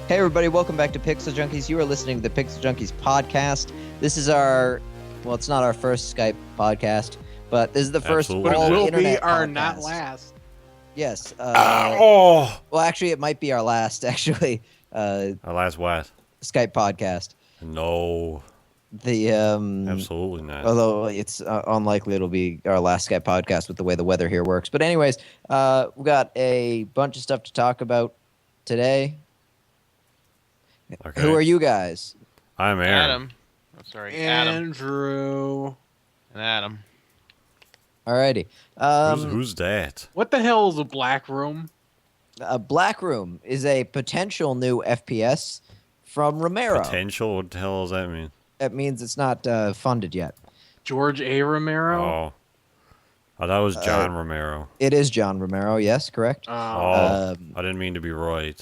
Hey everybody, welcome back to Pixel Junkies. You are listening to the Pixel Junkies podcast. This is our, well, it's not our first Skype podcast, but this is the first Absolutely. all But it will internet be our podcast. not last. Yes. Oh! Well, actually, it might be our last, actually, Our last what? Skype podcast. No. The Absolutely not. Although it's unlikely it'll be our last Skype podcast with the way the weather here works. But anyways, we've got a bunch of stuff to talk about today. Okay. Who are you guys? I'm Aaron. Adam. Oh, sorry, Adam. Andrew. And Adam. Alrighty. Who's that? What the hell is a black room? Black Room is a potential new FPS from Romero. Potential? What the hell does that mean? That means it's not funded yet. George A. Romero? Oh. I thought it was John Romero. It is John Romero, yes, correct. Oh. Um, I didn't mean to be right.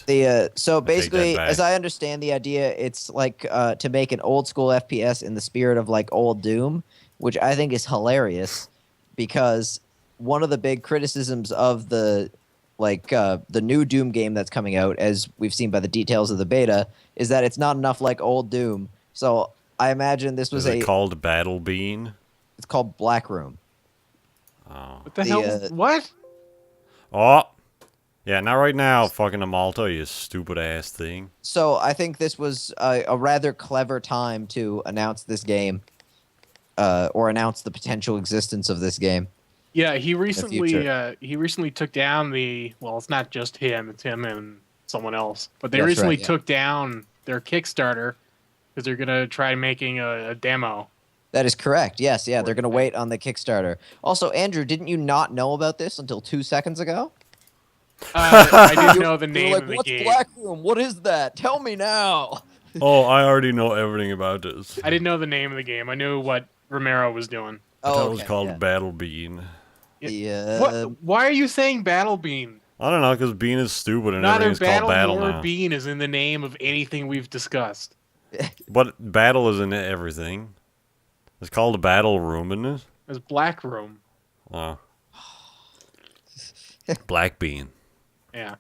So basically, back. as I understand the idea, it's like to make an old school FPS in the spirit of like old Doom, which I think is hilarious because one of the big criticisms of the new Doom game that's coming out, as we've seen by the details of the beta, is that it's not enough like old Doom. So I imagine this was Is it called Battle Bean? It's called Black Room. Oh. What the hell? What? Oh. Yeah, not right now, fucking Amalta, you stupid ass thing. So I think this was a rather clever time to announce this game, or announce the potential existence of this game. Yeah, he recently future. took down the. Well, it's not just him; it's him and someone else. But they That's recently right, yeah. took down their Kickstarter because they're gonna try making a demo. That is correct. Yes, yeah, they're going to wait on the Kickstarter. Also, Andrew, didn't you not know about this until 2 seconds ago? I didn't know the You name were of like, the what's game. Black Room? What is that? Tell me now. Oh, I already know everything about this. I didn't know the name of the game. I knew what Romero was doing. I thought Oh, it was called Battle Bean. Yeah. Why are you saying Battle Bean? I don't know, because Bean is stupid and Neither everything's called Battle Battle nor now. Bean is in the name of anything we've discussed. But Battle is in everything. It's called a Battle Room, isn't it? It's Black Room. Oh. Black Bean. Yeah.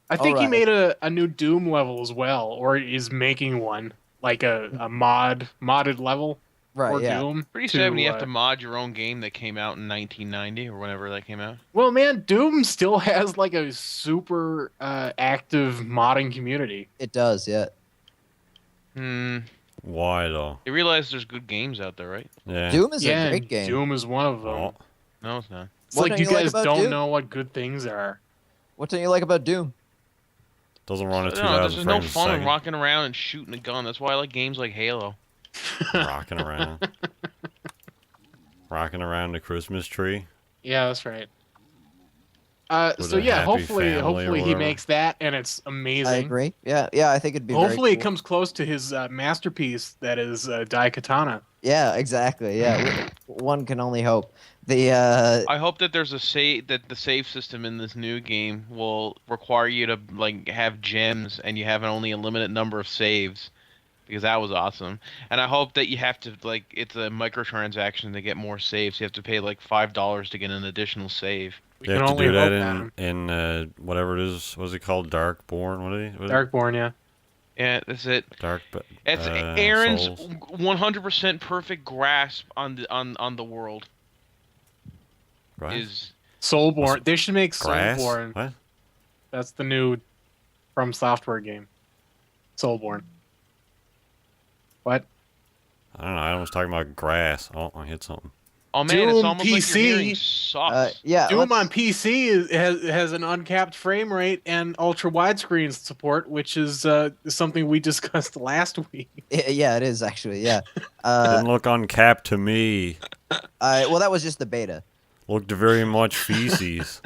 I think he made a new Doom level as well, or is making one, like a modded level Right, for yeah. Doom. Pretty sad when you have to mod your own game that came out in 1990 or whenever that came out. Well, man, Doom still has like a super active modding community. It does, yeah. Why, though? You realize there's good games out there, right? Yeah. Doom is Yeah, a great game. Doom is one of them. Oh. No, it's not. It's What like don't you you like guys about don't Doom? know what good things are. What don't you like about Doom? Doesn't run at No, 2,000 there's no frames a fun in second. rocking around and shooting a gun. That's why I like games like Halo. Rocking around. Rocking around the Christmas tree. Yeah, that's right. With So a yeah, happy hopefully family or he whatever. makes that, and it's amazing. I agree. Yeah, I think it'd be Hopefully very it cool. comes close to his masterpiece that is Daikatana. Yeah, exactly. Yeah, one can only hope. The I hope that there's that the save system in this new game will require you to like have gems and you have only a limited number of saves, because that was awesome. And I hope that you have to it's a microtransaction to get more saves. You have to pay like $5 to get an additional save. We You can have to only do that hope, Adam. in whatever it is. What's it called? Darkborn? What is it? Darkborn, yeah. Yeah, that's it. It's Aaron's Aaron's Souls. 100% perfect grasp on the world Right? is Soulborn. They should make Grass? Soulborn. What? That's the new From Software game. Soulborn. What? I don't know. I was talking about grass. Oh, I hit something. oh man, it's Doom almost like PC. your hearing sucks. yeah, Doom let's- on PC has an uncapped frame rate and ultra widescreen support, which is something we discussed last week. yeah, it is actually. Yeah. Didn't look uncapped to me. Well, that was just the beta. Looked very much feces.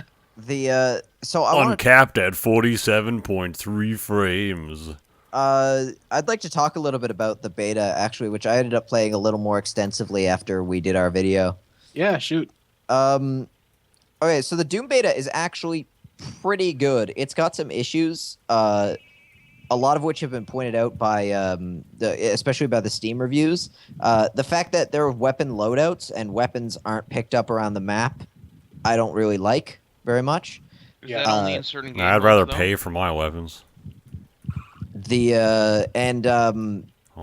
So I want Uncapped at 47.3 frames. I'd like to talk a little bit about the beta, actually, which I ended up playing a little more extensively after we did our video. Yeah, shoot. Okay, so the Doom beta is actually pretty good. It's got some issues, a lot of which have been pointed out by, especially by the Steam reviews. The fact that there are weapon loadouts and weapons aren't picked up around the map, I don't really like very much. Is Yeah. that only in certain games? I'd rather though? pay for my weapons.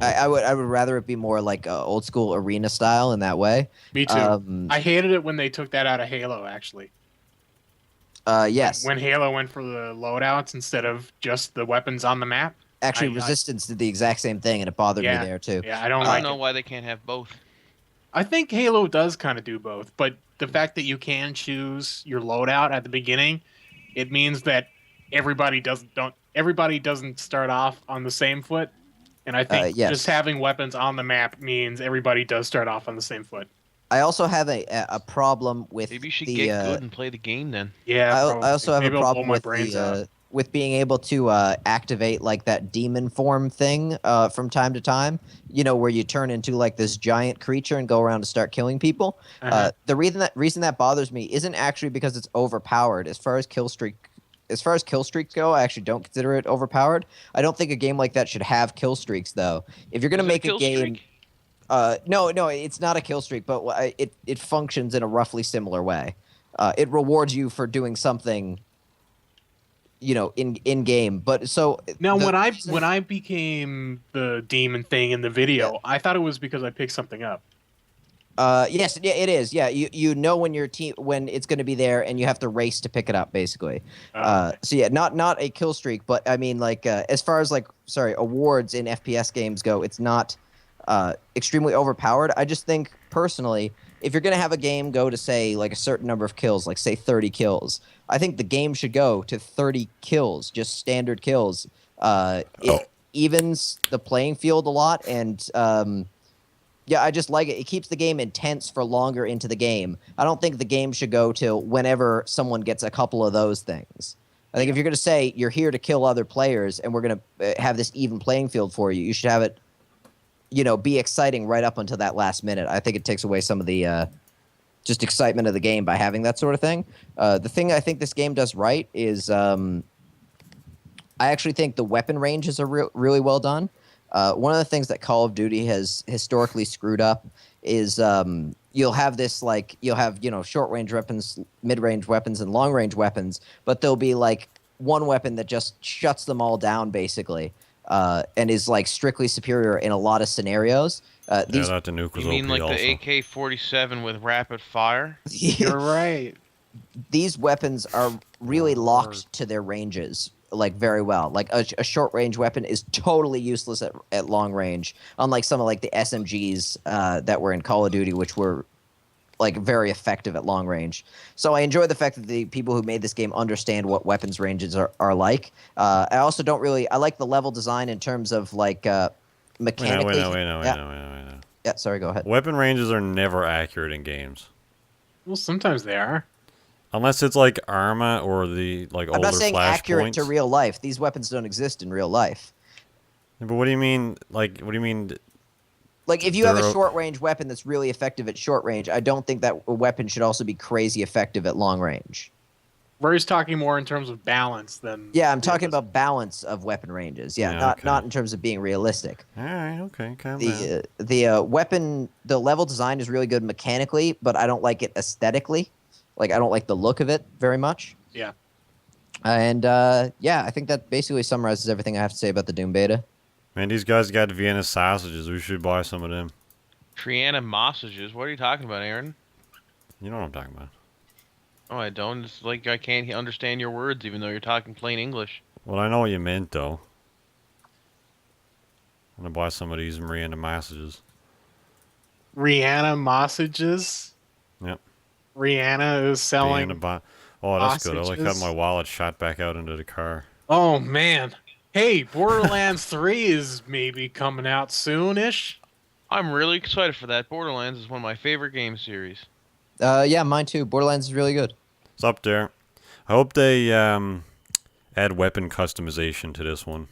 I would rather it be more like old school arena style in that way. Me too. I hated it when they took that out of Halo. Actually, Yes. when Halo went for the loadouts instead of just the weapons on the map. Actually, Resistance did the exact same thing, and it bothered me there too. Yeah, I I don't don't like know it. why they can't have both. I think Halo does kind of do both, but the fact that you can choose your loadout at the beginning, it means that everybody doesn't start off on the same foot. And I think Yes. just having weapons on the map means everybody does start off on the same foot. I also have a problem with Maybe you should the. get good and play the game then. Yeah, I also have maybe a I'll blow problem my with brains out. with being able to activate like that demon form thing from time to time. You know, where you turn into like this giant creature and go around to start killing people. The reason that bothers me isn't actually because it's overpowered. As far as kill streaks go, I actually don't consider it overpowered. I don't think a game like that should have kill streaks though. If you're gonna Is it a make a kill game. streak? No, it's not a kill streak, but it functions in a roughly similar way. It rewards you for doing something, you know, in game. But so Now, the when I became the demon thing in the video, I thought it was because I picked something up. yes, yeah, it is. Yeah, you know when when it's going to be there, and you have to race to pick it up, basically. Okay. So yeah, not a kill streak, but I mean, like as far as like awards in FPS games go, it's not extremely overpowered. I just think personally, if you're going to have a game go to say like a certain number of kills, like say 30 kills, I think the game should go to 30 kills, just standard kills. It evens the playing field a lot, and yeah, I just like it. It keeps the game intense for longer into the game. I don't think the game should go to whenever someone gets a couple of those things. I think if you're going to say you're here to kill other players and we're going to have this even playing field for you, you should have it, you know, be exciting right up until that last minute. I think it takes away some of the just excitement of the game by having that sort of thing. The thing I think this game does right is I actually think the weapon ranges are really well done. One of the things that Call of Duty has historically screwed up is you'll have short range weapons, mid range weapons, and long range weapons, but there'll be like one weapon that just shuts them all down basically, and is like strictly superior in a lot of scenarios. That the nuke was You mean OP like also. the AK-47 with rapid fire? You're right. These weapons are really locked to their ranges, like very well. Like a short range weapon is totally useless at long range, unlike some of like the SMGs that were in Call of Duty, which were like very effective at long range. So I enjoy the fact that the people who made this game understand what weapons ranges are like. I also don't really. I like the level design in terms of like mechanically. Wait. Yeah, sorry. Go ahead. Weapon ranges are never accurate in games. Well, sometimes they are. Unless it's like Arma or the like older I'm not saying accurate Flashpoints. to real life. These weapons don't exist in real life. But what do you mean? Like, what do you mean? Like, if you have a short-range weapon that's really effective at short range, I don't think that weapon should also be crazy effective at long range. Rory's talking more in terms of balance than... Yeah, I'm talking about balance of weapon ranges. Yeah, not in terms of being realistic. All right, okay, calm down. The level design is really good mechanically, but I don't like it aesthetically. Like, I don't like the look of it very much. Yeah. And, yeah, I think that basically summarizes everything I have to say about the Doom beta. Man, these guys got Vienna sausages. We should buy some of them. Triana Mossages? What are you talking about, Aaron? You know what I'm talking about. Oh, I don't. It's like I can't understand your words even though you're talking plain English. Well, I know what you meant, though. I'm going to buy some of these Miranda sausages. Rihanna Mossages? Yep. Rihanna is selling... Oh, that's good. I like sausages? had my wallet shot back out into the car. Oh, man. Hey, Borderlands 3 is maybe coming out soon-ish. I'm really excited for that. Borderlands is one of my favorite game series. Yeah, mine too. Borderlands is really good. It's up there. I hope they add weapon customization to this one.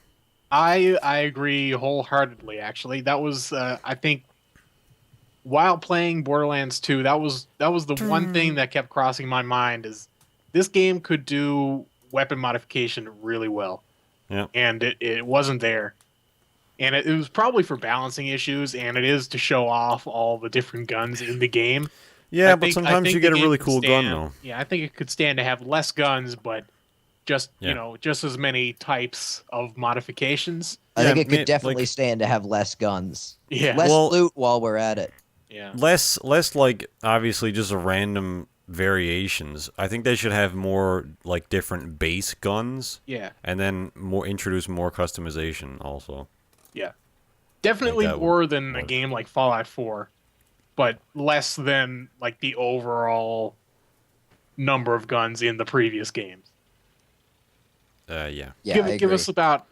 I agree wholeheartedly, actually. That was, I think, while playing Borderlands 2, that was the one thing that kept crossing my mind is this game could do weapon modification really well. Yeah. And it wasn't there. And it was probably for balancing issues, and it is to show off all the different guns in the game. Yeah, but sometimes you get a really cool gun, though. Yeah, I think it could stand to have less guns, but just Yeah. just as many types of modifications. I think it could like- definitely stand to have less guns. Yeah. Less Well- loot while we're at it. Yeah. less like obviously just random variations. I think they should have more like different base guns, Yeah. and then introduce more customization also. Yeah. Definitely that would more than a work. game like Fallout 4, but less than like the overall number of guns in the previous games. Yeah. Yeah, give I give agree. us about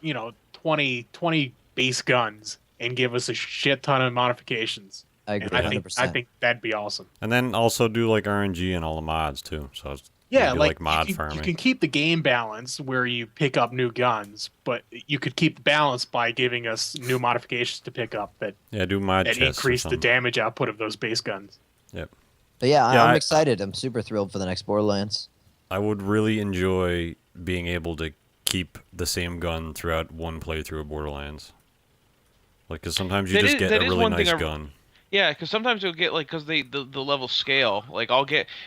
20 base guns and give us a shit ton of modifications. I And agree, I 100%. think that'd be awesome. And then also do like RNG and all the mods too. So Yeah, do, like mod you farming. can keep the game balance where you pick up new guns, but you could keep the balance by giving us new modifications to pick up that Yeah, do mod chests or increase the something. damage output of those base guns. Yep. But yeah, Yeah, I'm I- excited. I'm super thrilled for the next Borderlands. I would really enjoy being able to keep the same gun throughout one playthrough of Borderlands. Like, because sometimes you That just is- get that a is really one thing nice I- gun. Yeah, because sometimes you'll get like because the level scale. Like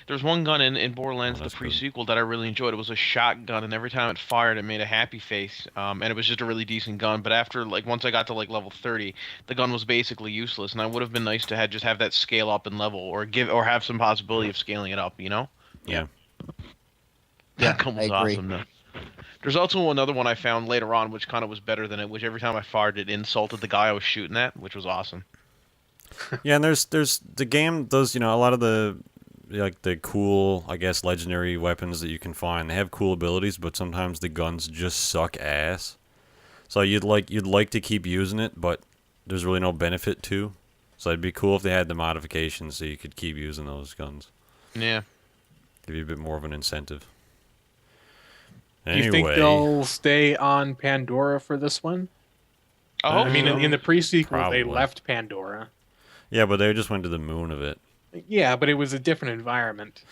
there's one gun in Borderlands Oh, the that's good. pre-sequel that I really enjoyed. It was a shotgun, and every time it fired, it made a happy face. And it was just a really decent gun. But after like once I got to like level 30, the gun was basically useless. And I would have been nice to just have that scale up in level, or have some possibility of scaling it up. Yeah. That gun was I agree. awesome though. There's also another one I found later on, which kind of was better than it. Which every time I fired, it insulted the guy I was shooting at, which was awesome. Yeah, and there's the game does, a lot of the like the cool, I guess, legendary weapons that you can find. They have cool abilities, but sometimes the guns just suck ass. So you'd like to keep using it, but there's really no benefit to. So it'd be cool if they had the modifications so you could keep using those guns. Yeah. Give you a bit more of an incentive. Do you think Anyway, they'll stay on Pandora for this one? I hope I mean, so. in the pre-sequel, Probably. they left Pandora. yeah, but they just went to the moon of it. Yeah, but it was a different environment.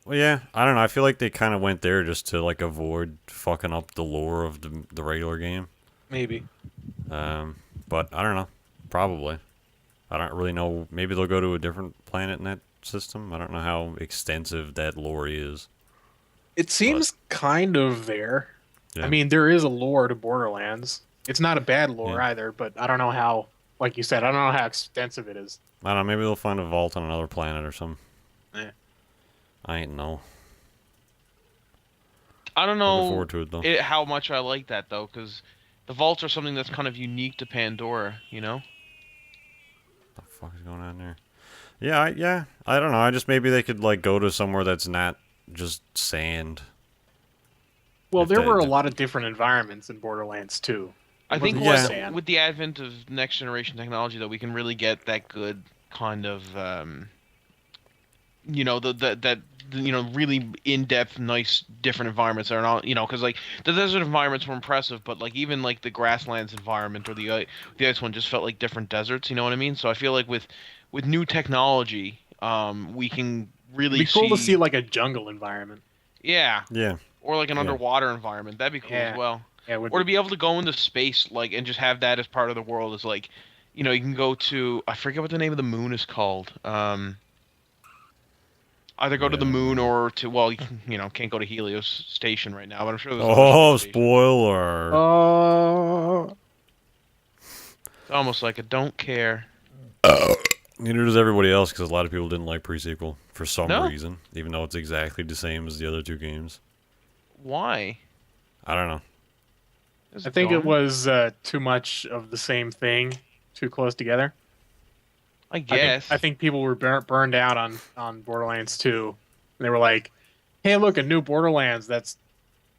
Well, yeah, I don't know. I feel like they kind of went there just to like avoid fucking up the lore of the regular game. Maybe. But I don't know. Probably. I don't really know. Maybe they'll go to a different planet in that system. I don't know how extensive that lore is. It seems kind of there. Yeah. I mean, there is a lore to Borderlands. It's not a bad lore Yeah. either, but I don't know how, like you said, I don't know how extensive it is. I don't know. Maybe they'll find a vault on another planet or something. Yeah. I ain't know. I don't Looking know forward to it though. how much I like that though, because the vaults are something that's kind of unique to Pandora. What the fuck is going on there? Yeah, I don't know. I just maybe they could like go to somewhere that's not just sand. Well, If there they- were a lot of different environments in Borderlands too. I think wasn't Yeah. just sand. with the advent of next generation technology, though, we can really get that good kind of, really in-depth, nice, different environments that are not, because like the desert environments were impressive, but like even like the grasslands environment or the ice one just felt like different deserts. You know what I mean? So I feel like with new technology, we can really It'd be cool to see like a jungle environment. yeah, Yeah. or like an Yeah. underwater environment. That'd be cool Yeah. as well. Yeah, it would Or to be- be able to go into space, like, and just have that as part of the world is like, you can go to, I forget what the name of the moon is called. Either go to the Yeah. moon or to, well, can't go to Helios Station right now, but I'm sure there's Oh, another station. spoiler! Oh, It's almost like a don't care. Neither does everybody else because a lot of people didn't like pre-sequel for some No? reason, even though it's exactly the same as the other two games. Why? I don't know. Is I think it dumb? was too much of the same thing, too close together. I guess. I think people were burned out on Borderlands 2. And they were like, "Hey, look, a new Borderlands that's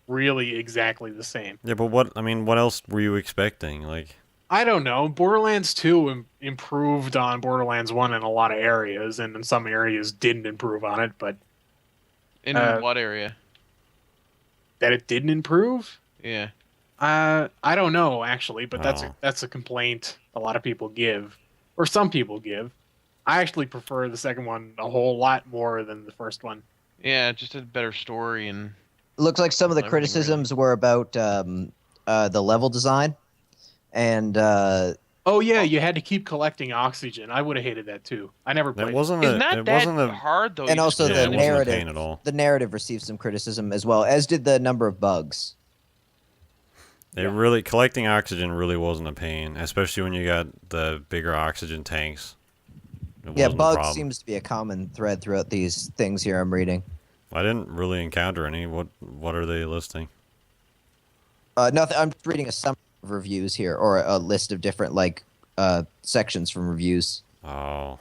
really exactly the same." Yeah, but what else were you expecting? Like, I don't know. Borderlands 2 improved on Borderlands 1 in a lot of areas, and in some areas didn't improve on it, but In what area? that it didn't improve? Yeah. I don't know actually, but Oh. that's a complaint a lot of people give, or some people give. I actually prefer the second one a whole lot more than the first one. Yeah, it just a better story and It looks like some of the Everything, really. criticisms were about the level design, and Oh yeah, you had to keep collecting oxygen. I would have hated that too. I never played. It wasn't It's a. not It that wasn't a. hard though. And You just also go Yeah, the it down and- wasn't a narrative. pain at all. The narrative received some criticism as well, as did the number of bugs. It really collecting oxygen really wasn't a pain, especially when you got the bigger oxygen tanks. It Yeah, wasn't a bugs problem. seems to be a common thread throughout these things here I'm reading. I didn't really encounter any. What are they listing? Nothing. I'm just reading a summary of reviews here, or a list of different sections from reviews. Oh,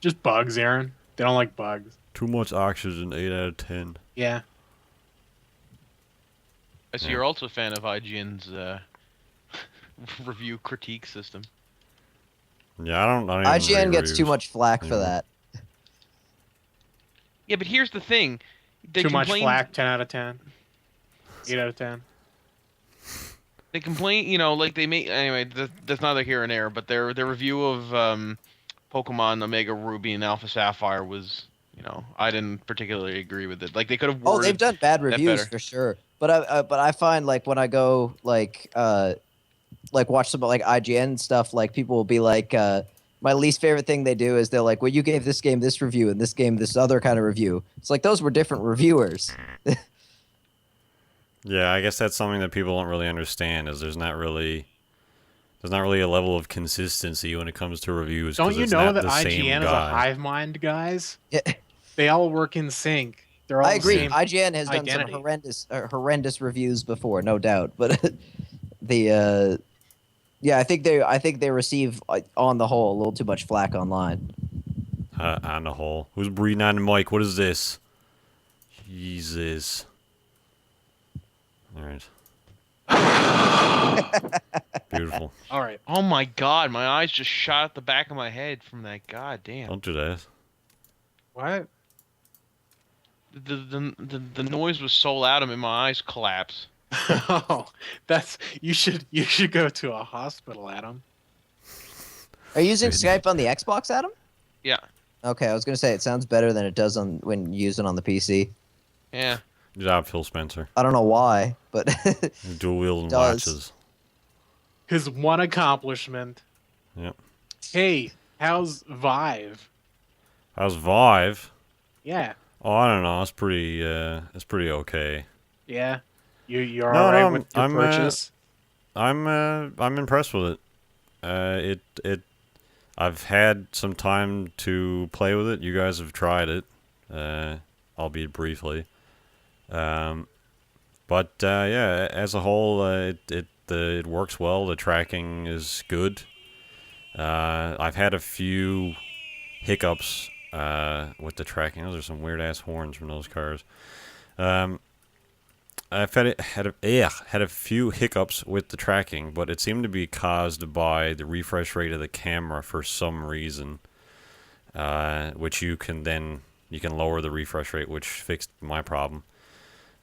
Just bugs, Aaron. They don't like bugs. too much oxygen. 8 out of 10. Yeah. I see you're also a fan of IGN's review critique system. Yeah, I don't even IGN read gets too reviews much flack for anymore. that. Yeah, but here's the thing. They Too much complain- flack. 10 out of 10. 8 out of 10. They complain, like they make anyway. That's neither here nor there. But their review of Pokemon Omega Ruby and Alpha Sapphire was, I didn't particularly agree with it. Like they could have Oh, worded. they've done bad reviews better. for sure. But I find like when I go watch some like IGN stuff, like people will be like, my least favorite thing they do is they're like, well, you gave this game this review and this game this other kind of review. It's like those were different reviewers. Yeah, I guess that's something that people don't really understand. Is there's not really a level of consistency when it comes to reviews. 'cause Don't you it's know not that the same IGN is a guy. hive mind, guys? Yeah. They all work in sync. They're all I agree. the same. IGN has done identity. some horrendous reviews before, no doubt. But I think they receive on the whole a little too much flack online. On the whole, who's breathing on the mic? What is this? Jesus. All right. Beautiful. All right. Oh my God, my eyes just shot at the back of my head from that. God damn. Don't do that. What? The noise was so loud, I made my eyes collapse. Oh, that's you should go to a hospital, Adam. Are you using Good. Skype on the Xbox, Adam? Yeah. Okay, I was gonna say it sounds better than it does when you use it on the PC. Yeah. Good job, Phil Spencer. I don't know why, but Dual wielding Does. watches. His one accomplishment. Yep. Hey, how's Vive? How's Vive? Yeah. Oh, I don't know. It's pretty okay. Yeah. You're No, all right no, with your I'm, purchase? I'm impressed with it. I've had some time to play with it. You guys have tried it, albeit briefly. But yeah, as a whole, it works well. The tracking is good. I've had a few hiccups with the tracking. Those are some weird ass horns from those cars. I've had a few hiccups with the tracking, but it seemed to be caused by the refresh rate of the camera for some reason, which you can lower the refresh rate, which fixed my problem.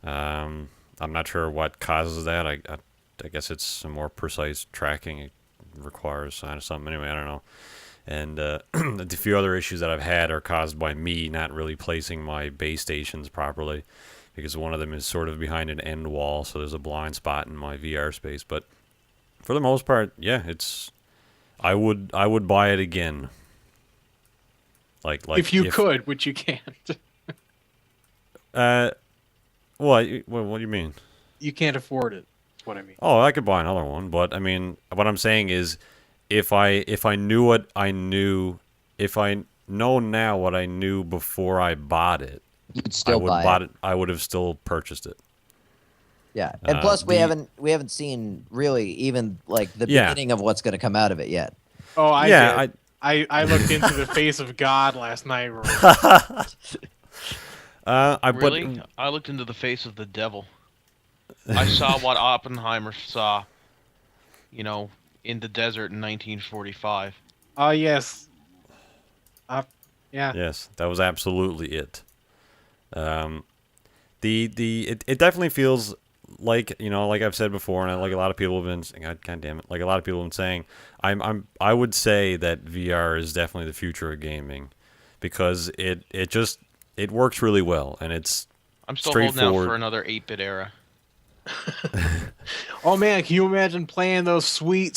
I'm not sure what causes that. I guess it's some more precise tracking. It requires something. Anyway, I don't know. And the few other issues that I've had are caused by me not really placing my base stations properly, because one of them is sort of behind an end wall, so there's a blind spot in my VR space. But for the most part, yeah, I would buy it again. Like if you could, which you can't. What do you mean? You can't afford it. That's what I mean. Oh, I could buy another one, but I mean, what I'm saying is, if I knew what I knew, if I know now what I knew before I bought it, you'd still buy it. I would have still purchased it. Yeah, and plus we haven't seen really even like the beginning of what's going to come out of it yet. Oh, I Yeah, did. I looked into the face of God last night. Rory. Really? I looked into the face of the devil. I saw what Oppenheimer saw, in the desert in 1945. Oh yes. Yeah. Yes, that was absolutely it. It definitely feels like, like I've said before, and like a lot of people have been saying, God damn it, like a lot of people have been saying, I would say that VR is definitely the future of gaming, because it works really well, and it's I'm still holding out straightforward. for another 8-bit era. Oh man, can you imagine playing those sweet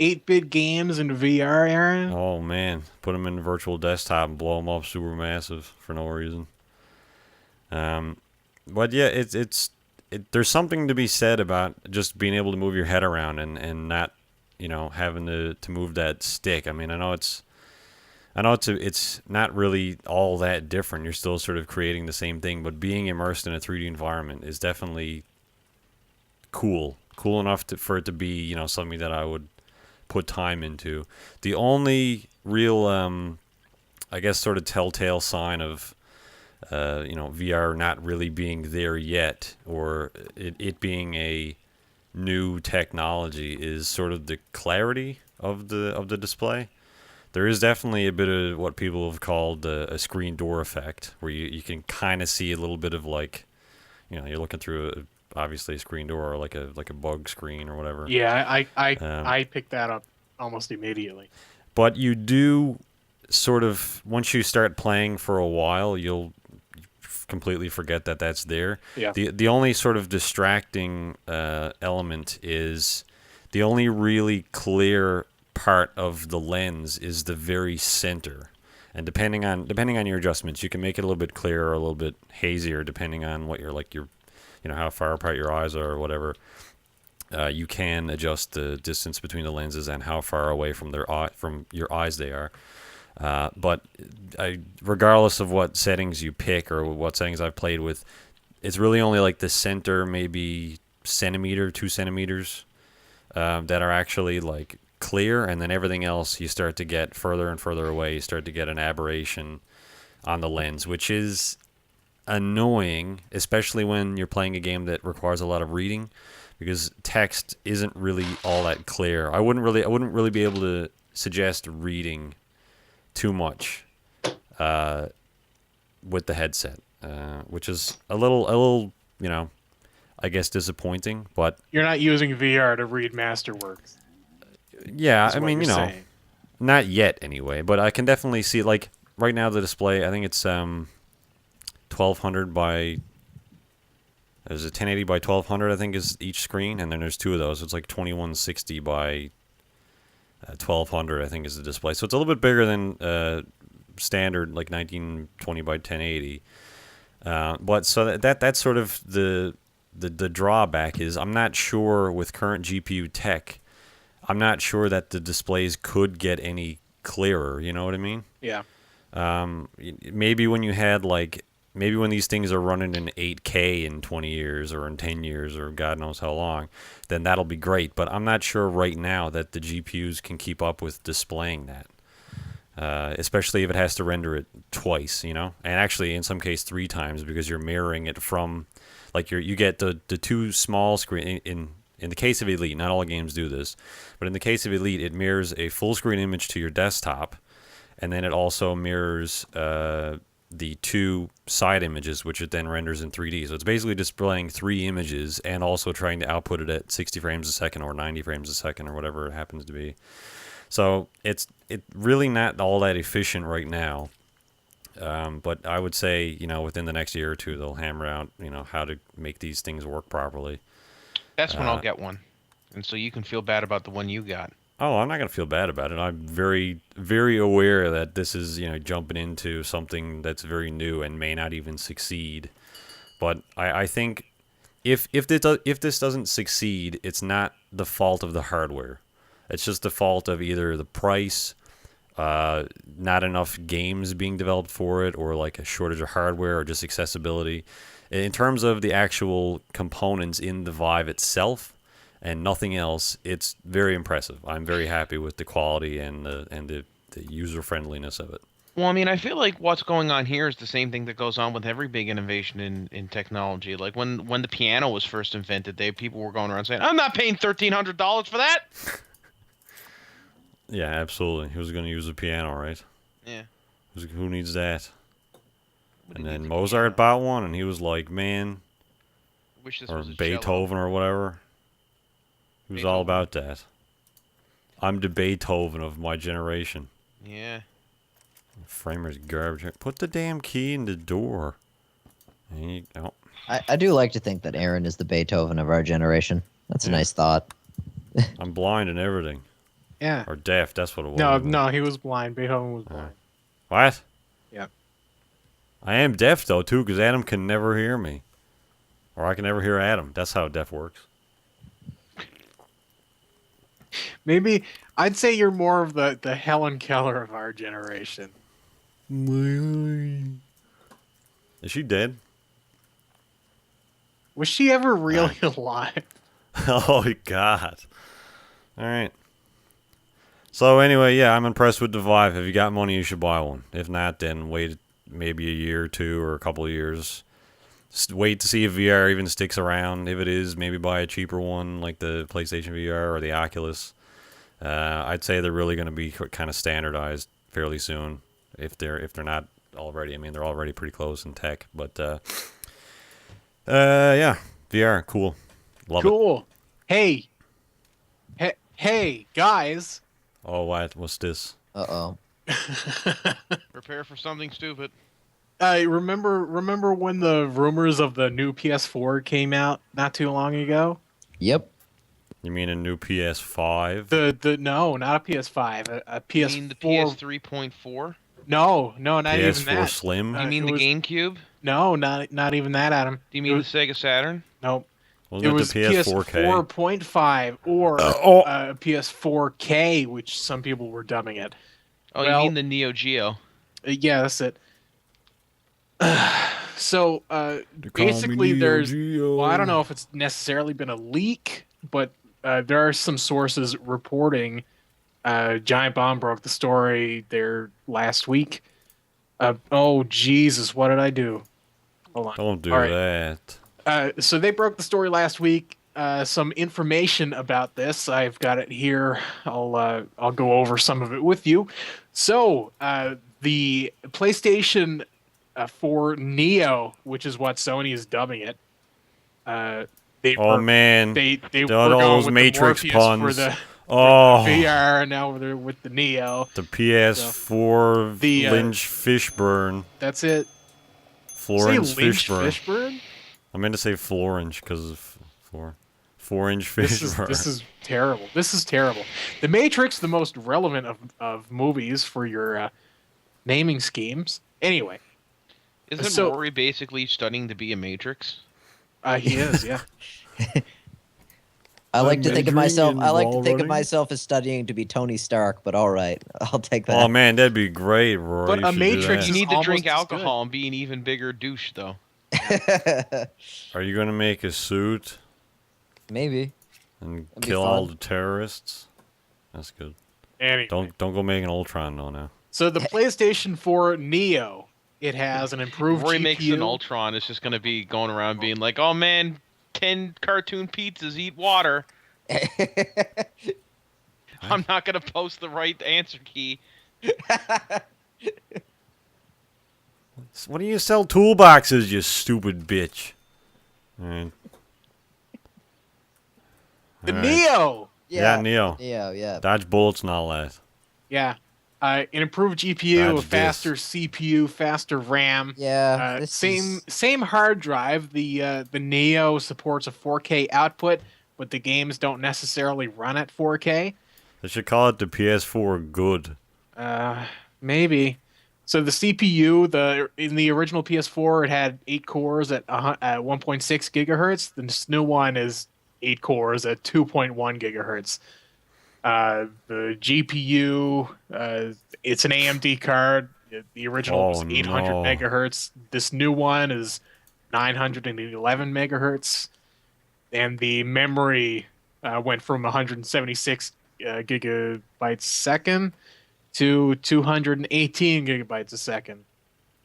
8-bit games in VR, Aaron? Oh man, put them in virtual desktop and blow them up super massive for no reason. But yeah, there's something to be said about just being able to move your head around and not, having to move that stick. I mean, it's not really all that different. You're still sort of creating the same thing, but being immersed in a 3D environment is definitely cool enough for it to be, something that I would put time into. The only real, I guess, sort of telltale sign of, VR not really being there yet, or it being a new technology, is sort of the clarity of the display. There is definitely a bit of what people have called a screen door effect, where you can kind of see a little bit of like, you're looking through obviously a screen door or like a bug screen or whatever. Yeah, I picked that up almost immediately. But you do sort of, once you start playing for a while, you'll completely forget that that's there. Yeah. The only sort of distracting element is the only really clear part of the lens is the very center. And depending on your adjustments, you can make it a little bit clearer or a little bit hazier, depending on what your how far apart your eyes are or whatever. You can adjust the distance between the lenses and how far away from your eyes they are. But regardless of what settings you pick or what settings I've played with, it's really only like the center, maybe centimeter, 2 centimeters, that are actually like clear, and then everything else you start to get further and further away. You start to get an aberration on the lens, which is annoying, especially when you're playing a game that requires a lot of reading, because text isn't really all that clear. I wouldn't really be able to suggest reading too much with the headset, which is a little I guess disappointing. But You're not using VR to read Masterworks. yeah, Is I what mean, you're saying. not yet anyway. But I can definitely see, like, right now the display, I think it's 1200 by, there's a 1080 by 1200, I think, is each screen, and then there's two of those. So it's like 2160 by 1200, I think, is the display. So it's a little bit bigger than standard, like 1920 by 1080. But so that's sort of the drawback is, I'm not sure with current GPU tech, I'm not sure that the displays could get any clearer. You know what I mean? Yeah. Maybe when you had maybe when these things are running in 8K in 20 years or in 10 years or God knows how long, then that'll be great. But I'm not sure right now that the GPUs can keep up with displaying that, especially if it has to render it twice, and actually in some case 3 times, because you're mirroring it from, like, you get the two small screen in the case of Elite. Not all games do this, but in the case of Elite, it mirrors a full screen image to your desktop, and then it also mirrors the 2 side images, which it then renders in 3D. So it's basically displaying 3 images and also trying to output it at 60 frames a second or 90 frames a second or whatever it happens to be. So it's really not all that efficient right now. But I would say, within the next year or two, they'll hammer out, how to make these things work properly. That's when I'll get one, and so you can feel bad about the one you got. Oh, I'm not going to feel bad about it. I'm very, very aware that this is, jumping into something that's very new and may not even succeed. But I think if this doesn't succeed, it's not the fault of the hardware. It's just the fault of either the price, not enough games being developed for it, or like a shortage of hardware, or just accessibility. In terms of the actual components in the Vive itself and nothing else, it's very impressive. I'm very happy with the quality and the user friendliness of it. Well, I mean, I feel like what's going on here is the same thing that goes on with every big innovation in technology. Like when the piano was first invented, people were going around saying, "I'm not paying $1,300 for that." Yeah, absolutely. Who's going to use a piano, right? Yeah. Who needs that? And then needs a Mozart bought one, and he was like, man, Wish this or was a Beethoven or whatever. He was all about that. I'm the Beethoven of my generation. Cello. Yeah. Framer's garbage. Put the damn key in the door. There you go. I do like to think that Aaron is the Beethoven of our generation. That's a nice thought. I'm blind and everything. Yeah. Or deaf, that's what it was. No, he was blind. Beethoven was blind. What? Yep. I am deaf, though, too, because Adam can never hear me. Or I can never hear Adam. That's how deaf works. Maybe I'd say you're more of the Helen Keller of our generation. Is she dead? Was she ever really alive? Oh, God. All right. So, anyway, yeah, I'm impressed with the Vive. If you got money, you should buy one. If not, then wait maybe a year or two or a couple of years. Just wait to see if VR even sticks around. If it is, maybe buy a cheaper one like the PlayStation VR or the Oculus. I'd say they're really going to be kind of standardized fairly soon. If they're not already. I mean, they're already pretty close in tech. But, yeah, VR, cool. Love it. Cool. Hey, guys. Oh, what? What's this? Uh-oh. Prepare for something stupid. Remember when the rumors of the new PS4 came out not too long ago? Yep. You mean a new PS5? No, not a PS5, a PS4. You mean the PS3.4? No, not even PS4 that. Slim? You mean it the was- GameCube? No, not even that, Adam. Do you mean the Sega Saturn? Nope. Wasn't It was the PS4K? PS4.5 or Oh. PS4K, which some people were dubbing it. Oh, Well- you mean the Neo Geo? Yeah, that's it. So basically, well, I don't know if it's necessarily been a leak, but there are some sources reporting Giant Bomb broke the story there last week. Oh Jesus, what did I do? Hold on. Don't do All right. that. So they broke the story last week. Some information about this, I've got it here. I'll go over some of it with you. So the PlayStation 4 Neo, which is what Sony is dubbing it. They Oh, were, man. they All were going those with Matrix the Morpheus for puns. the Oh, VR, and now they're with the Neo. the PS4 The, Lynch Fishburne. That's it. Florence Say Lynch Fishburne. Fishburne? I meant to say Florange because of 4-inch Fishburne. This is terrible. This is terrible. The Matrix, the most relevant of movies for your naming schemes. Anyway, Isn't Rory basically studying to be a Matrix? he is, yeah. I like to think of myself. majoring I in like to wall think of running? myself as studying to be Tony Stark. But all right, I'll take that. Oh, man, that'd be great, Roy. But You a should do Matrix that. You need to almost drink as alcohol and be an even bigger douche, though. Are you going to make a suit Maybe. and That'd be kill all fun. the terrorists? That's good. Anyway, Don't go make an Ultron, though, now. so the PlayStation 4 Neo, it has an improved Rory GPU. makes an Ultron. It's just going to be going around being like, oh, man, 10 cartoon pizzas eat water. I'm not going to post the right answer key. What do you sell toolboxes, you stupid bitch? Alright. The Alright. Neo. Yeah, Neo. Yeah. Dodge bullets and all that. Yeah. An improved GPU, a Dodge faster this. CPU, faster RAM. Yeah. This Same hard drive. The Neo supports a 4K output, but the games don't necessarily run at 4K. They should call it the PS4 Good. Maybe. So the CPU, in the original PS4, it had 8 cores at 1.6 gigahertz. This new one is 8 cores at 2.1 gigahertz. The GPU, it's an AMD card. The original was 800 no. megahertz. This new one is 911 megahertz. And the memory went from 176 gigabytes a second to 218 gigabytes a second.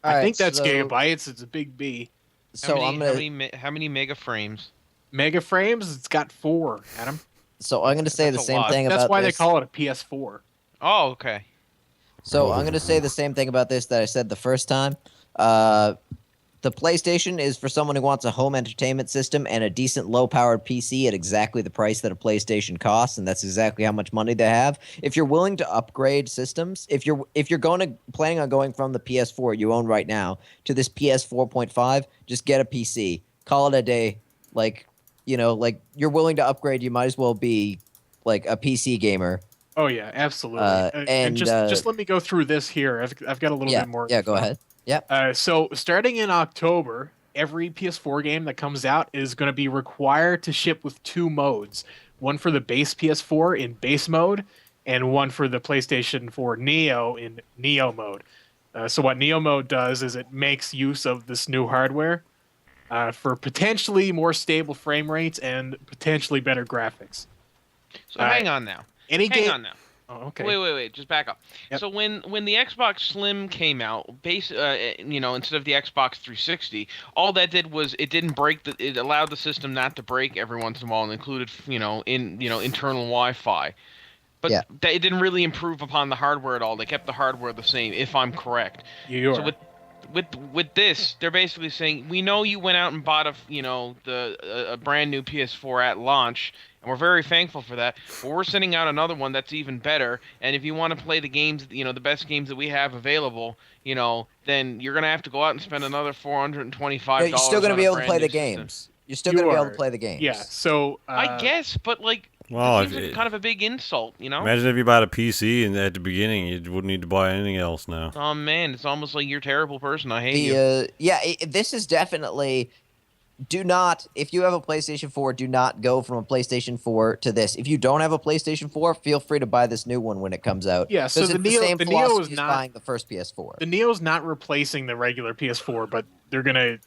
All I right, think that's so- gigabytes. It's a big B. So I'm gonna. How many mega frames? Mega frames, it's got 4, Adam. So I'm gonna say the That's a same lot. thing That's about why this. they call it a PS4. Oh, okay. So I'm gonna say the same thing about this that I said the first time. The PlayStation is for someone who wants a home entertainment system and a decent low-powered PC at exactly the price that a PlayStation costs, and that's exactly how much money they have. If you're willing to upgrade systems, if you're planning on going from the PS4 you own right now to this PS4.5, just get a PC. Call it a day. Like you're willing to upgrade, you might as well be like a PC gamer. Oh yeah, absolutely. And And just let me go through this here. I've got a little yeah, bit more yeah, go info. ahead. Yep. So starting in October, every PS4 game that comes out is going to be required to ship with two modes: one for the base PS4 in base mode, and one for the PlayStation 4 Neo in Neo mode. So what Neo mode does is it makes use of this new hardware for potentially more stable frame rates and potentially better graphics. So Uh, hang on now. any Hang game. on now. Oh, okay. Wait. Just back up. Yep. So when the Xbox Slim came out, instead of the Xbox 360, all that did was it didn't break the. It allowed the system not to break every once in a while, and included internal Wi-Fi. But Yeah. it didn't really improve upon the hardware at all. They kept the hardware the same, if I'm correct. You So are. with this, they're basically saying we know you went out and bought a brand new PS4 at launch, and we're very thankful for that. But we're sending out another one that's even better. And if you want to play the games, the best games that we have available, then you're gonna have to go out and spend another $425. You're still going to on be a able to brand play new the system. games. You're still going to be able to are. play the games. Yeah. So I guess, but like, Well, it seems like kind of a big insult, Imagine if you bought a PC and at the beginning you wouldn't need to buy anything else now. Oh man, it's almost like you're a terrible person. I hate you. This is definitely. Do not, if you have a PlayStation 4, do not go from a PlayStation 4 to this. If you don't have a PlayStation 4, feel free to buy this new one when it comes out. Yeah, so Because the it's Neo- the same the Neo philosophy is as not- buying the first PS4. the Neo's not replacing the regular PS4, but they're gonna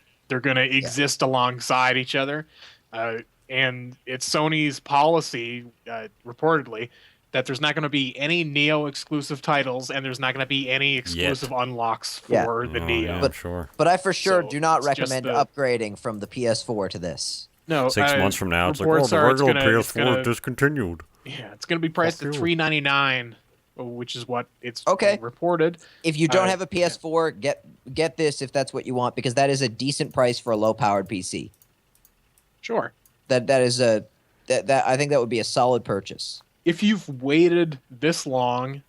exist alongside each other, and it's Sony's policy, reportedly, that there's not going to be any Neo exclusive titles, and there's not going to be any exclusive unlocks for the Neo. Yeah, I'm sure. But I for sure So do not it's just recommend the- upgrading from the PS4 to this. No, 6 months from now, it's like, reports the are it's regular gonna- PS4 it's gonna- discontinued. Yeah, it's going to be priced Fuck at you. $399, which is what it's Okay. reported. If you don't Uh, have a PS4, get this if that's what you want, because that is a decent price for a low-powered PC. Sure. That is a that I think that would be a solid purchase. If you've waited this long,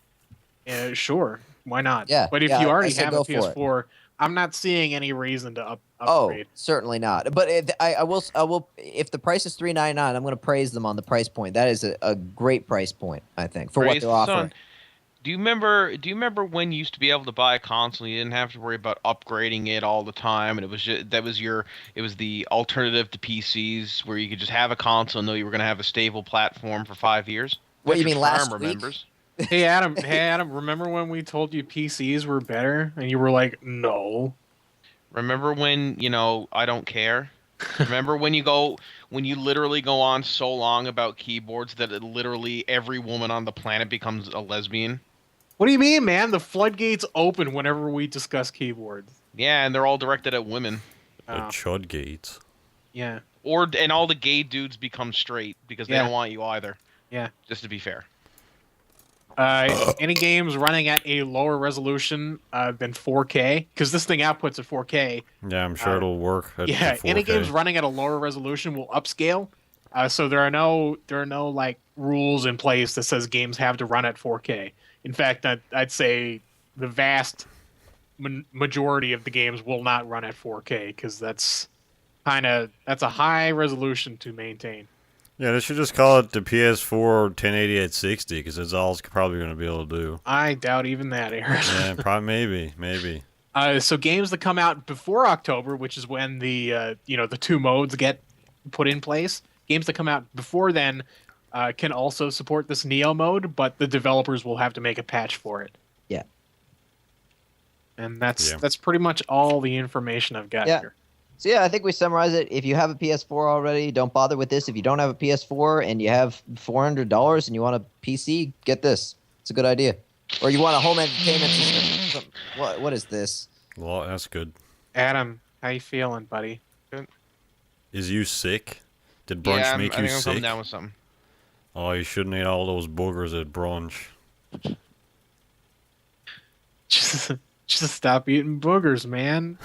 sure, why not? Yeah, But if yeah, you I already say have go a for it. PS4, I'm not seeing any reason to Oh, upgrade. certainly not. But I will. If the price is $399, I'm going to praise them on the price point. That is a great price point, I think, for what Praise they're the offering. sun. Do you remember when you used to be able to buy a console, you didn't have to worry about upgrading it all the time, and it was the alternative to PCs where you could just have a console and know you were going to have a stable platform for 5 years? What, you That's mean what last Farm week? remembers. Hey Adam, remember when we told you PCs were better and you were like, no? Remember when, I don't care? Remember when you literally go on so long about keyboards that literally every woman on the planet becomes a lesbian? What do you mean, man? The floodgates open whenever we discuss keyboards. Yeah, and they're all directed at women. The Oh, chud gates. yeah, And all the gay dudes become straight because they Yeah. don't want you either. yeah. Just to be fair. Any games running at a lower resolution than 4K, because this thing outputs at 4K. Yeah, I'm sure it'll work. At Yeah, 4K. any games running at a lower resolution will upscale. So there are no like rules in place that says games have to run at 4K. In fact, I'd say the vast majority of the games will not run at 4K because that's a high resolution to maintain. Yeah, they should just call it the PS4 1080 at 60 because that's all it's probably going to be able to do. I doubt even that, Aaron. Yeah, probably maybe. So games that come out before October, which is when the the two modes get put in place, games that come out before then can also support this Neo mode, but the developers will have to make a patch for it. Yeah. And that's pretty much all the information I've got here. So yeah, I think we summarize it. If you have a PS4 already, don't bother with this. If you don't have a PS4 and you have $400 and you want a PC, get this. It's a good idea. Or you want a home entertainment system. What is this? Well, that's good. Adam, how you feeling, buddy? Is you sick? Did brunch make I you think I'm coming sick? down with something. Oh, you shouldn't eat all those boogers at brunch. Just stop eating boogers, man.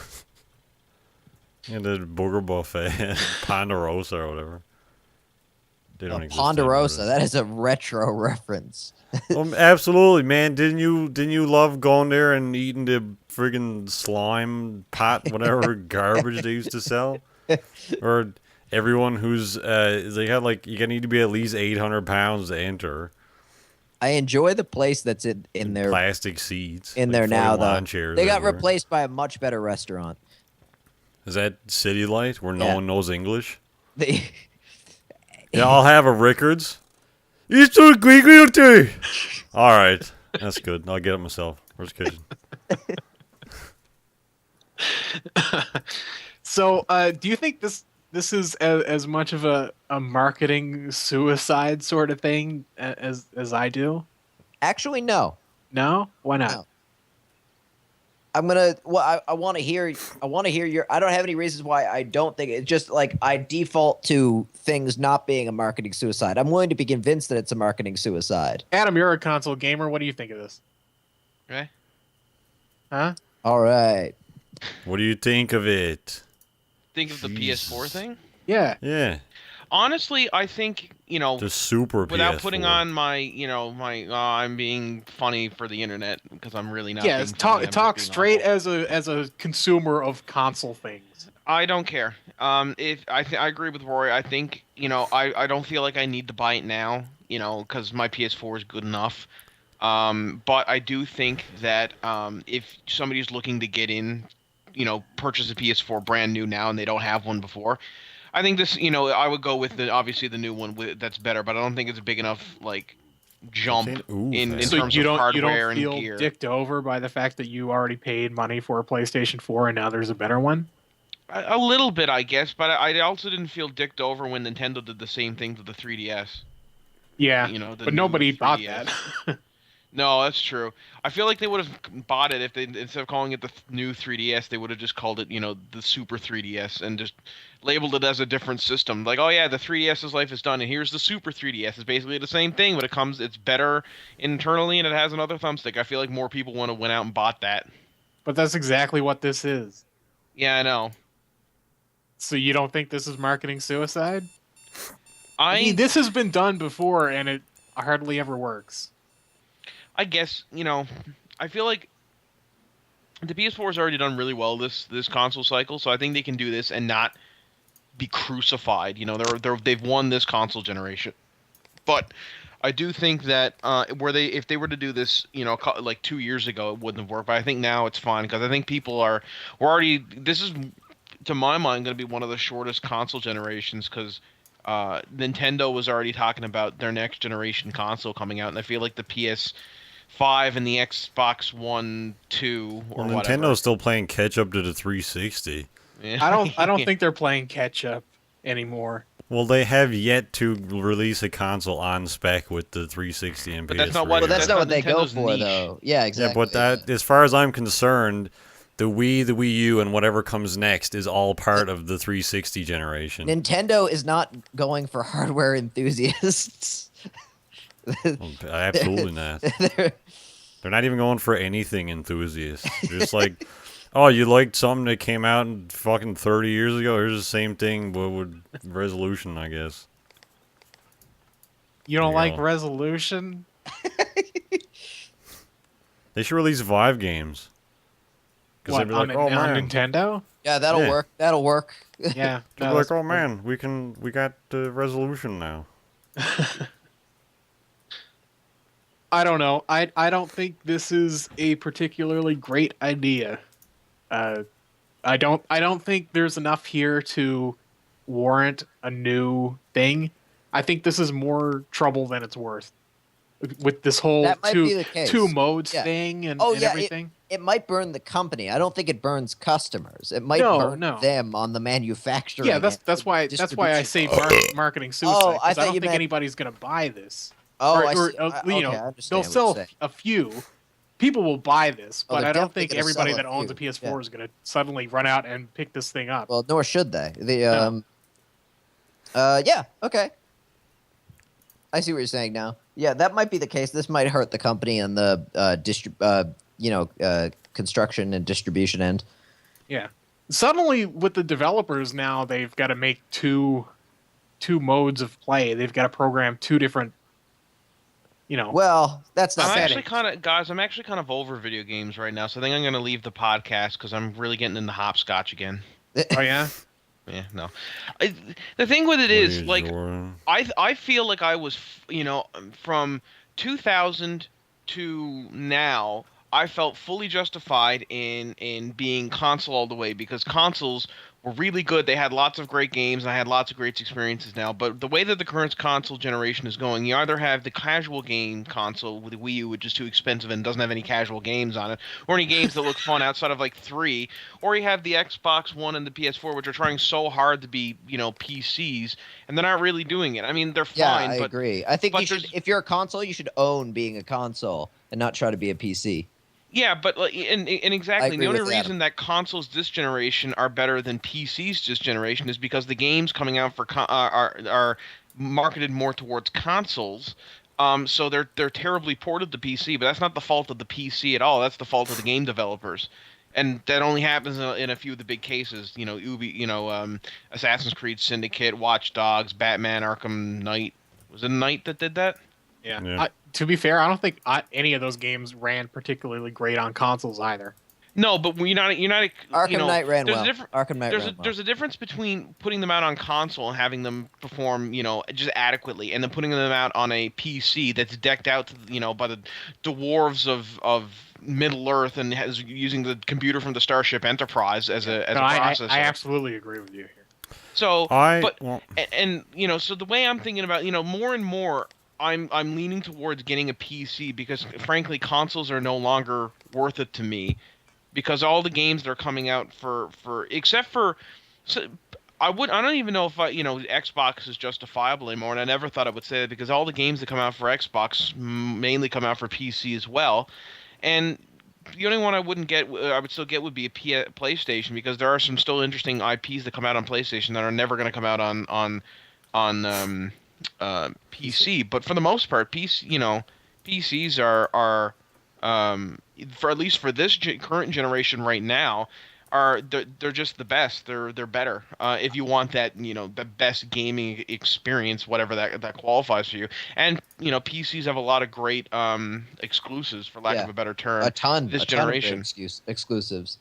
Yeah, the booger buffet, Ponderosa or whatever. They don't exist Ponderosa. anymore. That is a retro reference. Absolutely, man. Didn't you love going there and eating the friggin' slime pot, whatever garbage they used to sell? Or everyone who's they had like you need to be at least 800 pounds to enter. I enjoy the place that's in their Plastic seats. in like there now, floating though. lawn chairs They got everywhere. replaced by a much better restaurant. Is that City Light where no Yeah. one knows English? They, Yeah, I'll have a Rickards. It's so tea. All right, that's good. I'll get it myself. Where's the kitchen? So, do you think this is as much of a marketing suicide sort of thing as I do? actually, no. No, why not? No. I'm gonna. Well, I want to hear. I want to hear your. I don't have any reasons why I don't think it's just like I default to things not being a marketing suicide. I'm willing to be convinced that it's a marketing suicide. Adam, you're a console gamer. What do you think of this? Okay. Huh? All right. What do you think of it? Think of the PS4 thing. Yeah. Yeah, Honestly, I think the super without PS4. putting on my I'm being funny for the internet because I'm really not. Yeah. being funny, I'm Talk just being straight awful. as a consumer of console things. I don't care. If I agree with Rory. I think I don't feel like I need to buy it now. Because my PS4 is good enough. But I do think that if somebody's looking to get in, purchase a PS4 brand new now and they don't have one before, I think this, I would go with obviously the new one that's better, but I don't think it's a big enough jump Ooh, in fast. So terms you of don't hardware feel and gear. dicked over by the fact that you already paid money for a PlayStation 4 and now there's a better one? A little bit, I guess, but I also didn't feel dicked over when Nintendo did the same thing to the 3DS. Yeah. The But new nobody bought 3DS. that. No, that's true. I feel like they would have bought it if they instead of calling it the new 3DS, they would have just called it, the Super 3DS and just labeled it as a different system. Like, oh yeah, the 3DS's life is done, and here's the Super 3DS. It's basically the same thing, but it's better internally, and it has another thumbstick. I feel like more people went out and bought that. But that's exactly what this is. Yeah, I know. So you don't think this is marketing suicide? I mean, this has been done before and it hardly ever works. I guess I feel like the PS4 has already done really well this console cycle, so I think they can do this and not be crucified. They've won this console generation, but I do think that if they were to do this, like 2 years ago, it wouldn't have worked. But I think now it's fine because I think this is, to my mind, going to be one of the shortest console generations because Nintendo was already talking about their next generation console coming out, and I feel like the PS5 and the Xbox One 2 or Well, whatever. Nintendo's still playing catch up to the 360. Yeah. I don't think they're playing catch up anymore. Well, they have yet to release a console on spec with the 360 and But PS3. that's not what- Well, that's not what they go Nintendo's for, niche. though. Yeah, Yeah, exactly. but that, as far as I'm concerned, the Wii, the Wii U, and whatever comes next is all part of the 360 generation. Nintendo is not going for hardware enthusiasts. Well, absolutely not. They're- They're not even going for anything enthusiasts. They're just like, oh, you liked something that came out in fucking 30 years ago? Here's the same thing, but with resolution, I guess. You don't There you like go. resolution? They should release Vive games. Because What, they'd be like, on, oh, on man. Nintendo? yeah, that'll Yeah. work. That'll work. Yeah. They'd be like, oh, man, we got the resolution now. I don't know. I don't think this is a particularly great idea. I don't think there's enough here to warrant a new thing. I think this is more trouble than it's worth. With this whole That might be the case. two modes Yeah. thing and, Oh, and yeah, everything. It might burn the company. I don't think it burns customers. It might No, burn no. them on the manufacturing. Yeah, that's and why I distribution. say marketing suicide. Oh, I 'cause I thought don't you think meant- anybody's gonna buy this. Oh, I or see. you Okay, know, I understand they'll what you're sell saying. a few. People will buy this, Oh, but they're I don't definitely think gonna everybody sell a that owns a few, PS4 yeah. is gonna suddenly run out and pick this thing up. Well, nor should they. No. Yeah, okay. I see what you're saying now. Yeah, that might be the case. This might hurt the company and the construction and distribution end. Yeah. Suddenly, with the developers now, they've got to make two modes of play. They've got to program two different. Well, that's not I'm bad. actually kind of over video games right now, so I think I'm going to leave the podcast because I'm really getting into hopscotch again. Oh yeah. Yeah, no. The thing with it is, Please, like, Jordan. I feel like I was, from 2000 to now, I felt fully justified in being console all the way because consoles were really good. They had lots of great games, and I had lots of great experiences now. But the way that the current console generation is going, you either have the casual game console with the Wii U, which is too expensive and doesn't have any casual games on it, or any games that look fun outside of like 3, or you have the Xbox One and the PS4, which are trying so hard to be, PCs, and they're not really doing it. I mean, they're Yeah, fine, I but agree. I think but you should, there's if you're a console, you should own being a console and not try to be a PC. Yeah, but like, and I exactly, and agree the only with Adam. reason that consoles this generation are better than PCs this generation is because the games coming out for are marketed more towards consoles. So they're terribly ported to PC, but that's not the fault of the PC at all. That's the fault of the game developers, and that only happens in a few of the big cases. Assassin's Creed Syndicate, Watch Dogs, Batman: Arkham Knight. Was it Knight that did that? Yeah. Yeah. To be fair, I don't think any of those games ran particularly great on consoles either. No, but you're not. Arkham Knight ran there's well. A different, Arkham Knight there's ran a, there's well. a difference between putting them out on console and having them perform, just adequately, and then putting them out on a PC that's decked out, by the dwarves of Middle Earth and using the computer from the Starship Enterprise as a processor. I absolutely agree with you here. So, well, so the way I'm thinking about, more and more, I'm leaning towards getting a PC because, frankly, consoles are no longer worth it to me, because all the games that are coming out for except for, so I don't even know if Xbox is justifiable anymore, and I never thought I would say that because all the games that come out for Xbox mainly come out for PC as well, and the only one I would still get would be a PlayStation, because there are some still interesting IPs that come out on PlayStation that are never going to come out on PC. But for the most part, PCs are for at least for this current generation right now, they're just the best. They're better. If you want that, the best gaming experience, whatever that qualifies for you. And PCs have a lot of great exclusives, for lack of a better term. A ton. This a ton generation. of great exclusives.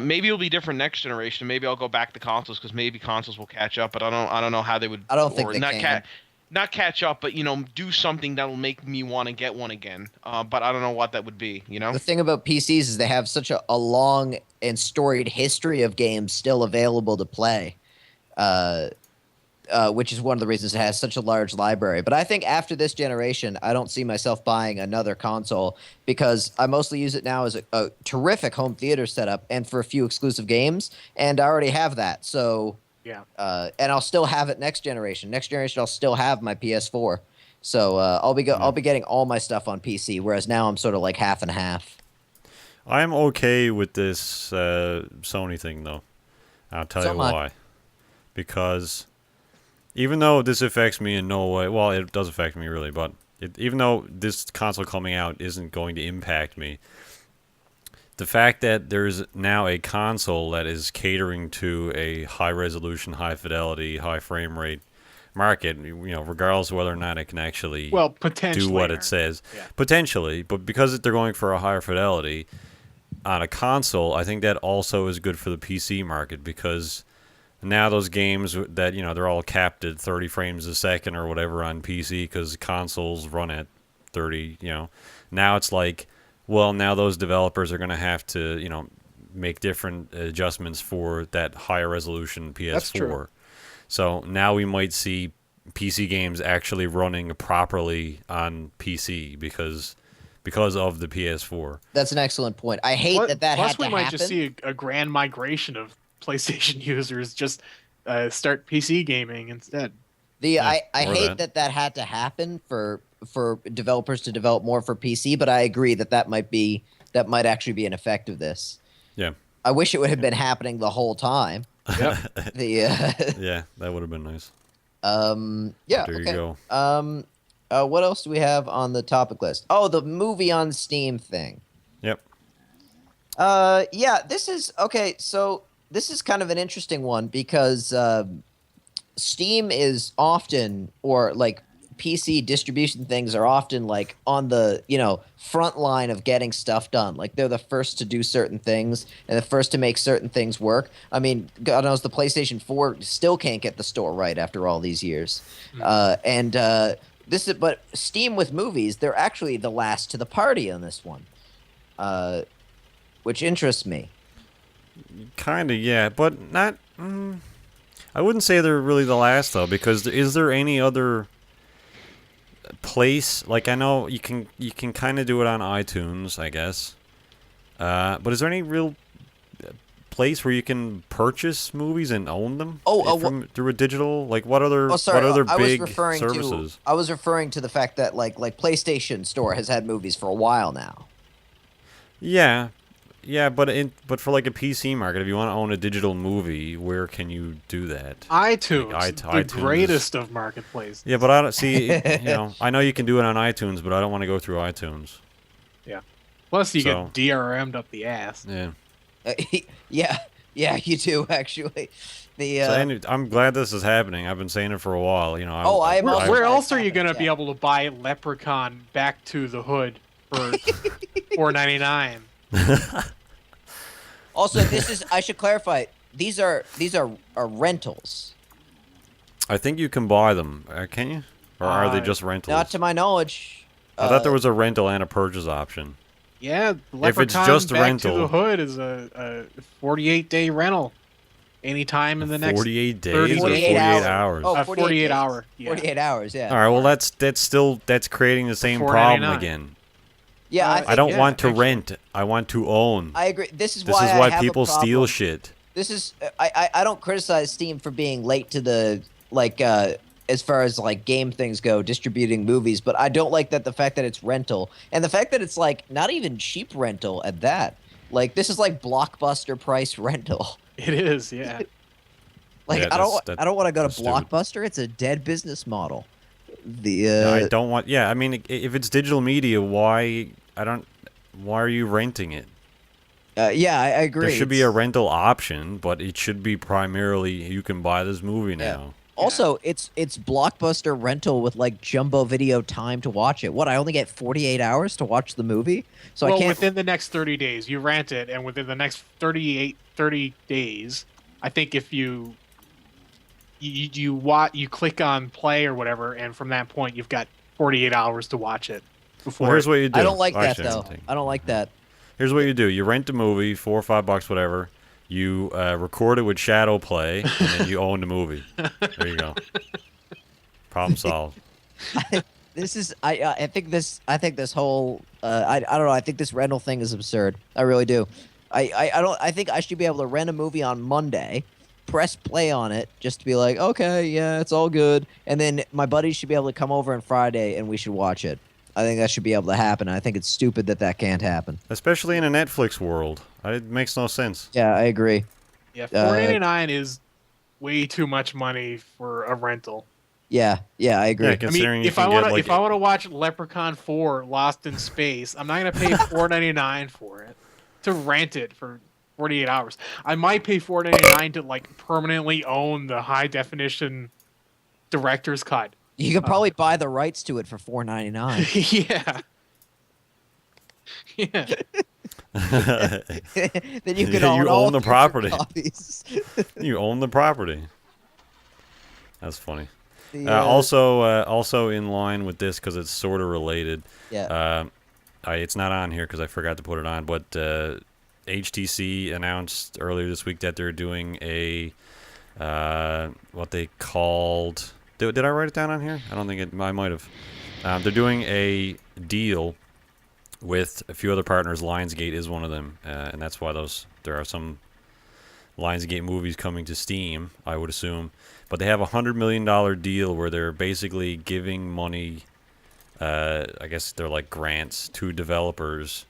Maybe it'll be different next generation. Maybe I'll go back to consoles because maybe consoles will catch up. But I don't know how they would. I don't think they can. Not catch up, but do something that'll make me want to get one again. But I don't know what that would be. The thing about PCs is they have such a long and storied history of games still available to play, which is one of the reasons it has such a large library. But I think after this generation, I don't see myself buying another console because I mostly use it now as a terrific home theater setup and for a few exclusive games, and I already have that. So. Yeah. And I'll still have it next generation. Next generation, I'll still have my PS4. So I'll be getting all my stuff on PC. Whereas now I'm sort of like half and half. I'm okay with this Sony thing, though. I'll tell you why. Because even though this affects me in no way, well, it does affect me really, but even though this console coming out isn't going to impact me, the fact that there's now a console that is catering to a high-resolution, high-fidelity, high-frame rate market, regardless of whether or not it can actually do what it says. Yeah. Potentially, but because they're going for a higher fidelity on a console, I think that also is good for the PC market because now those games that, they're all capped at 30 frames a second or whatever on PC because consoles run at 30, Now it's like, well, now those developers are going to have to, make different adjustments for that higher resolution PS4. That's true. So now we might see PC games actually running properly on PC because of the PS4. That's an excellent point. I hate that had to happen. Plus, we might just see a grand migration of PlayStation users just start PC gaming instead. I hate that had to happen for developers to develop more for PC, but I agree that might actually be an effect of this. Yeah. I wish it would have been happening the whole time. Yep. Yeah, that would have been nice. Yeah. There okay. you go. What else do we have on the topic list? Oh, the movie on Steam thing. Yep. Yeah, this is okay. So this is kind of an interesting one because Steam is often, or like PC distribution things are often like on the front line of getting stuff done. Like they're the first to do certain things and the first to make certain things work. I mean, God knows the PlayStation 4 still can't get the store right after all these years. But Steam with movies, they're actually the last to the party on this one, uh, which interests me. Kinda, yeah, but not. I wouldn't say they're really the last though, because is there any other place? Like I know you can kind of do it on iTunes, I guess. But is there any real place where you can purchase movies and own them through a digital? Like what other Sorry, what other I was big referring services? to I was referring to the fact that like PlayStation Store has had movies for a while now. Yeah, yeah, but for like a PC market, if you want to own a digital movie, where can you do that? iTunes, Like, the iTunes greatest of marketplaces. Yeah, but I don't see. I know you can do it on iTunes, but I don't want to go through iTunes. Yeah. Plus, you So- get DRM'd up the ass. Yeah. Yeah, yeah, you do actually. The So I'm glad this is happening. I've been saying it for a while. I'm Where, also where glad else it are you gonna happens, be yeah. able to buy Leprechaun Back to the Hood for $4.99? Also, I should clarify. These are rentals. I think you can buy them. Can you? Or are they just rentals? Not to my knowledge. I thought there was a rental and a purchase option. Yeah, If it's Leprechaun just Back rental- to the Hood is a 48-day rental. Anytime in the next 48 days 30 or 48 48 hours. hours. Oh, 48 days. hour, yeah. 48 hours, yeah. All right. Well, that's creating the same problem $4.99. again. Yeah, I I don't Yeah, want to actually. rent. I want to own. I agree. This is This why is I why have people a problem. steal shit. This is I don't criticize Steam for being late to the as far as like game things go, distributing movies, but I don't like the fact that it's rental and the fact that it's like not even cheap rental at that. Like this is like blockbuster price rental. It is, yeah. Like Yeah, I don't that's want to go to that's stupid. Blockbuster. It's a dead business model. I don't want. Yeah, I mean, if it's digital media, why are you renting it? Yeah, I agree. There should be a rental option, but it should be primarily you can buy this movie Yeah. now. Also, it's Blockbuster rental with like jumbo video time to watch it. What, I only get 48 hours to watch the movie? So Well, I can't within the next 30 days, you rent it, and within the next 30 days, I think if you click on play or whatever, and from that point, you've got 48 hours to watch it. Before Well, here's what you do. I don't like that Actually, though. I don't like that. Here's what you do. You rent a movie, $4 or $5, whatever. You record it with Shadow Play, and then you own the movie. There you go. Problem solved. This is I think this whole I don't know, I think this rental thing is absurd. I really do. I think I should be able to rent a movie on Monday, press play on it just to be like, okay, yeah, it's all good, and then my buddies should be able to come over on Friday and we should watch it. I think that should be able to happen. I think it's stupid that can't happen. Especially in a Netflix world. It makes no sense. Yeah, I agree. Yeah, $4.99 is way too much money for a rental. Yeah, I agree. Yeah, I considering mean, you if I can want get, to like, if I want to watch Leprechaun 4 Lost in Space, I'm not gonna pay $4.99 for it to rent it for 48 hours. I might pay $4.99 to like permanently own the high definition director's cut. You could probably buy the rights to it for $4.99. Yeah. Yeah. Then you could Yeah, own you all own the future property. copies. You own the property. That's funny. The, Also in line with this, because it's sort of related. yeah. It's not on here because I forgot to put it on, but HTC announced earlier this week that they're doing a what they called. Did I write it down on here? I don't think it. I might have. They're doing a deal with a few other partners. Lionsgate is one of them, and that's why there are some Lionsgate movies coming to Steam, I would assume. But they have $100 million deal where they're basically giving money. I guess they're like grants to developers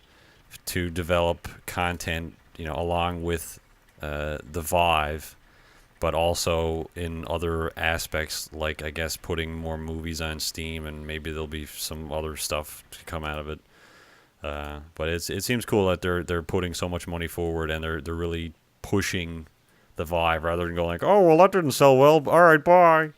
to develop content, along with the Vive, but also in other aspects, like I guess putting more movies on Steam, and maybe there'll be some other stuff to come out of it. But it seems cool that they're putting so much money forward, and they're really pushing the Vive rather than going like, oh well, that didn't sell well. All right, bye.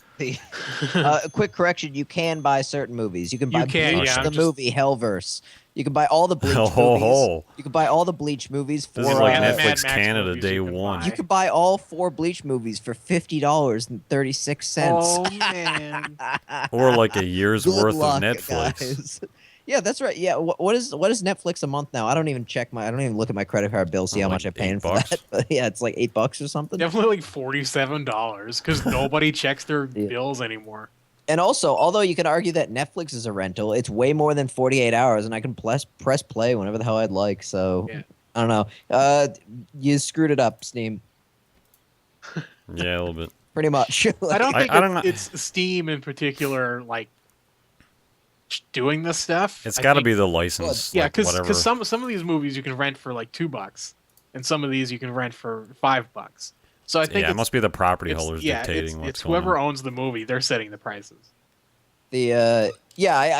A quick correction: you can buy certain movies. You can buy You can, Bleach, yeah. the movie Hellverse. You can buy all the Bleach Oh, movies. You can buy all the Bleach movies for. This is like And the Mad Netflix Max Canada movies day you can one. buy. You could buy all 4 Bleach movies for $50.36. Oh man. Or like a year's Good worth luck, of Netflix. guys. Yeah, that's right. Yeah, what is Netflix a month now? I don't even look at my credit card bill, see Oh, how like much I'm paying for $8? that. But yeah, it's like $8 or something. Definitely like $47 because nobody checks their Yeah. bills anymore. And also, although you can argue that Netflix is a rental, it's way more than 48 hours, and I can press play whenever the hell I'd like. So Yeah. I don't know. You screwed it up, Steam. Yeah, a little bit. Pretty much. I don't think I don't know. it's Steam in particular like doing this stuff. It's I got to think- be the license. Yeah, like, because whatever. some of these movies you can rent for like $2, and some of these you can rent for $5. So I think Yeah, it must be the property holders yeah, dictating what's it's going whoever on. owns the movie, they're setting the prices. I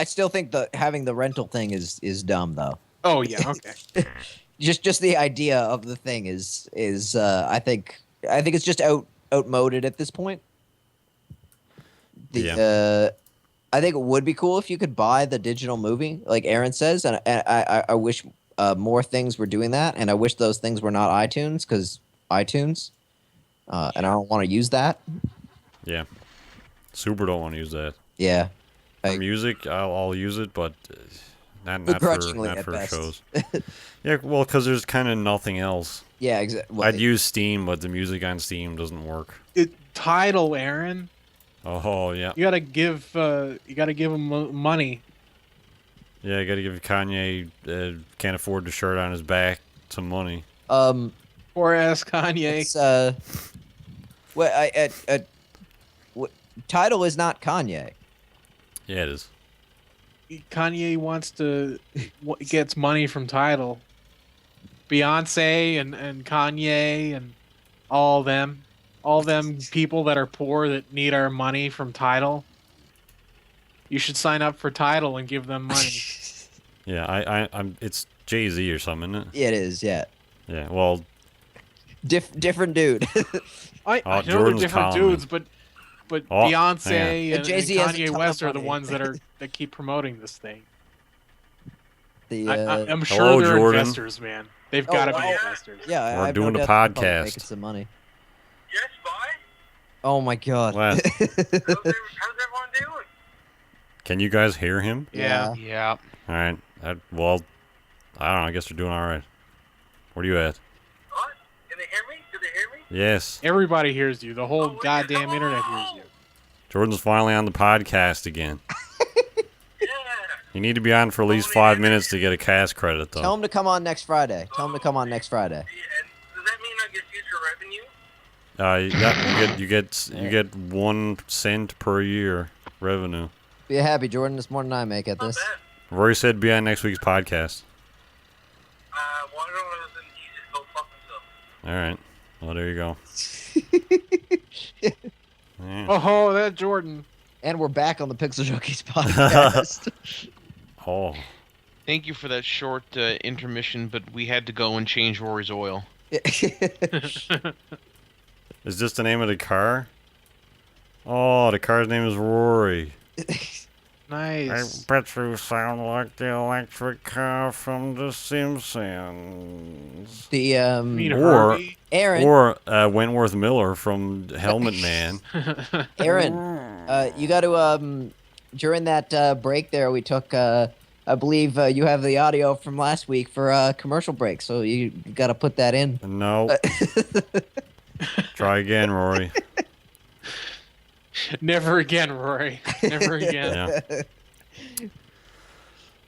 still think having the rental thing is dumb though. Oh yeah, okay. Just the idea of the thing is I think it's just outmoded at this point. I think it would be cool if you could buy the digital movie, like Aaron says, and I wish more things were doing that, and I wish those things were not iTunes, because iTunes, and I don't want to use that. Yeah. Super don't want to use that. Yeah, For music, I'll use it, but not Begrudgingly for at best. shows. Yeah, well, because there's kind of nothing else. yeah, exactly. I'd use Steam, but the music on Steam doesn't work. Tidal, Aaron. Oh, yeah. You gotta give him money. Yeah, I got to give Kanye, can't afford the shirt on his back, some money. Poor ass Kanye. It's Tidal is not Kanye. Yeah, it is. Kanye gets money from Tidal. Beyonce and Kanye and all them people that are poor that need our money from Tidal. You should sign up for Tidal and give them money. Yeah, I'm. It's Jay-Z or something, isn't it? It is, yeah. Yeah, well, Different dude. I know they're Jordan's different calling me. dudes, but Oh, Beyonce and Jay-Z hasn't Kanye come West up are the on it. ones that keep promoting this thing. The I'm sure Hello, they're Jordan. investors, man. They've Oh, got to be wow. investors. yeah, We're I have doing no the doubt they're podcast. making some money. Yes, bye. Oh my god. Wes, How's everyone doing? can you guys hear him? Yeah. Yeah. All right. Well, I don't know. I guess they're doing all right. Where are you at? What? Can they hear me? Do they hear me? Yes. Everybody hears you. The whole Oh, goddamn hello! internet hears you. Jordan's finally on the podcast again. Yeah. You need to be on for at least 5 minutes to get a cast credit, though. Tell him to come on next Friday. Tell him to come on next Friday. And does that mean I get future revenue? Yeah, you get 1 cent per year revenue. Be happy, Jordan. It's more than I make at Not this. bad. Rory said be on next week's podcast. Well, I don't know if he just go fuck himself. All right. Well, there you go. Yeah. Oh, that Jordan. And we're back on the Pixel Junkies podcast. Oh. Thank you for that short intermission, but we had to go and change Rory's oil. Is this the name of the car? Oh, the car's name is Rory. Nice. I bet you sound like the electric car from The Simpsons. The I mean, Or- Herbie. Aaron, Or Wentworth Miller from Helmet Man. Aaron, you got to during that break there we took. I believe you have the audio from last week for commercial break, so you got to put that in. No. Try again, Rory. Never again, Rory. Never again. Yeah.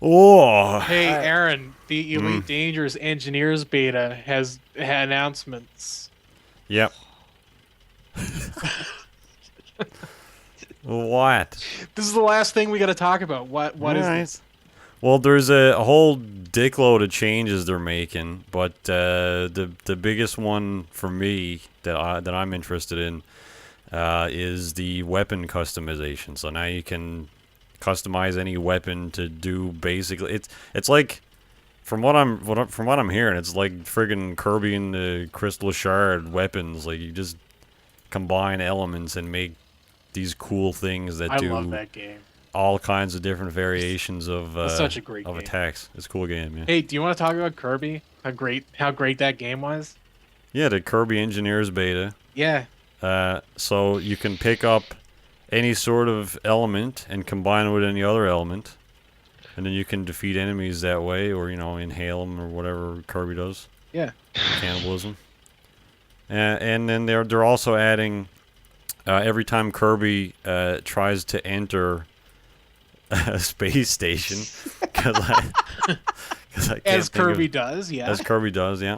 Oh. Hey, Aaron, the Elite Dangerous Engineers beta has had announcements. Yep. What? This is the last thing we got to talk about. What is Alright. this? Well, there's a whole dickload of changes they're making, but the biggest one for me that I'm interested in is the weapon customization. So now you can customize any weapon to do basically it's like From what I'm hearing, it's like friggin' Kirby and the Crystal Shard weapons. Like you just combine elements and make these cool things that I do love that game. all kinds of different variations of It's such a great game. attacks. It's a cool game, yeah. Hey, do you want to talk about Kirby? How great that game was? Yeah, the Kirby Engineers beta. Yeah. So you can pick up any sort of element and combine it with any other element, and then you can defeat enemies that way, or inhale them or whatever Kirby does. Yeah. Cannibalism. And then they're also adding every time Kirby tries to enter a space station, because I can't As think Kirby of, does, yeah. as Kirby does, yeah.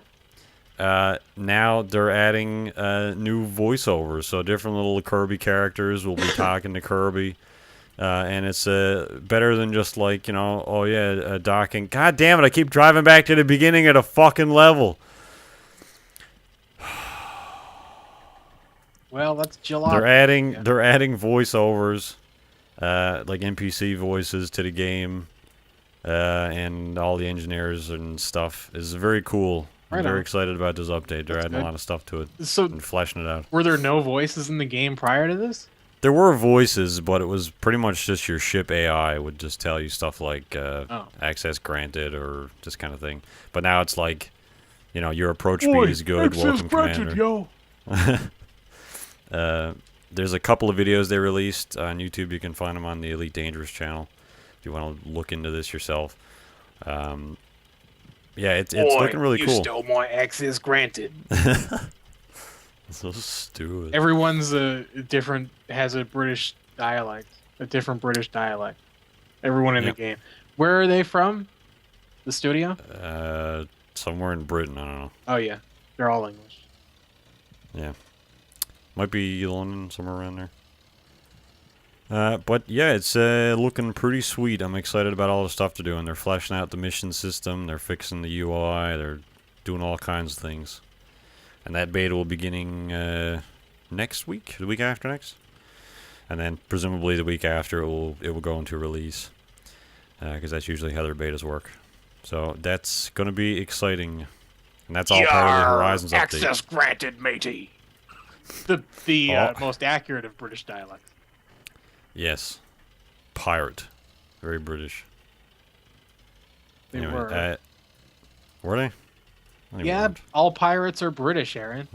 Now they're adding new voiceovers, so different little Kirby characters will be talking to Kirby, and it's better than just like docking. God damn it! I keep driving back to the beginning of the fucking level. Well, that's July. They're adding voiceovers, like NPC voices to the game, and all the engineers and stuff is very cool. I'm Right very on. excited about this update. They're That's adding good. a lot of stuff to it So, and fleshing it out. were there no voices in the game prior to this? There were voices, but it was pretty much just your ship AI would just tell you stuff like access granted or this kind of thing. But now it's like, your approach speed is good. Welcome, Commander. Yo. There's a couple of videos they released on YouTube. You can find them on the Elite Dangerous channel if you want to look into this yourself. Yeah, it's looking really cool. You stole my access granted. So stupid. Everyone's has a British dialect, a different British dialect. Everyone in the game. Where are they from? The studio? Somewhere in Britain, I don't know. Oh yeah, they're all English. Yeah. Might be London, somewhere around there. But yeah, it's looking pretty sweet. I'm excited about all the stuff they're doing. They're fleshing out the mission system. They're fixing the UI. They're doing all kinds of things. And that beta will be beginning next week, the week after next. And then presumably the week after it will go into release. Because that's usually how their betas work. So that's going to be exciting. And that's all part of the Horizons update. Access granted, matey. The most accurate of British dialects. Yes. Pirate. Very British. They Anyway, were. Were they? They Yeah, weren't. all pirates are British, Aaron.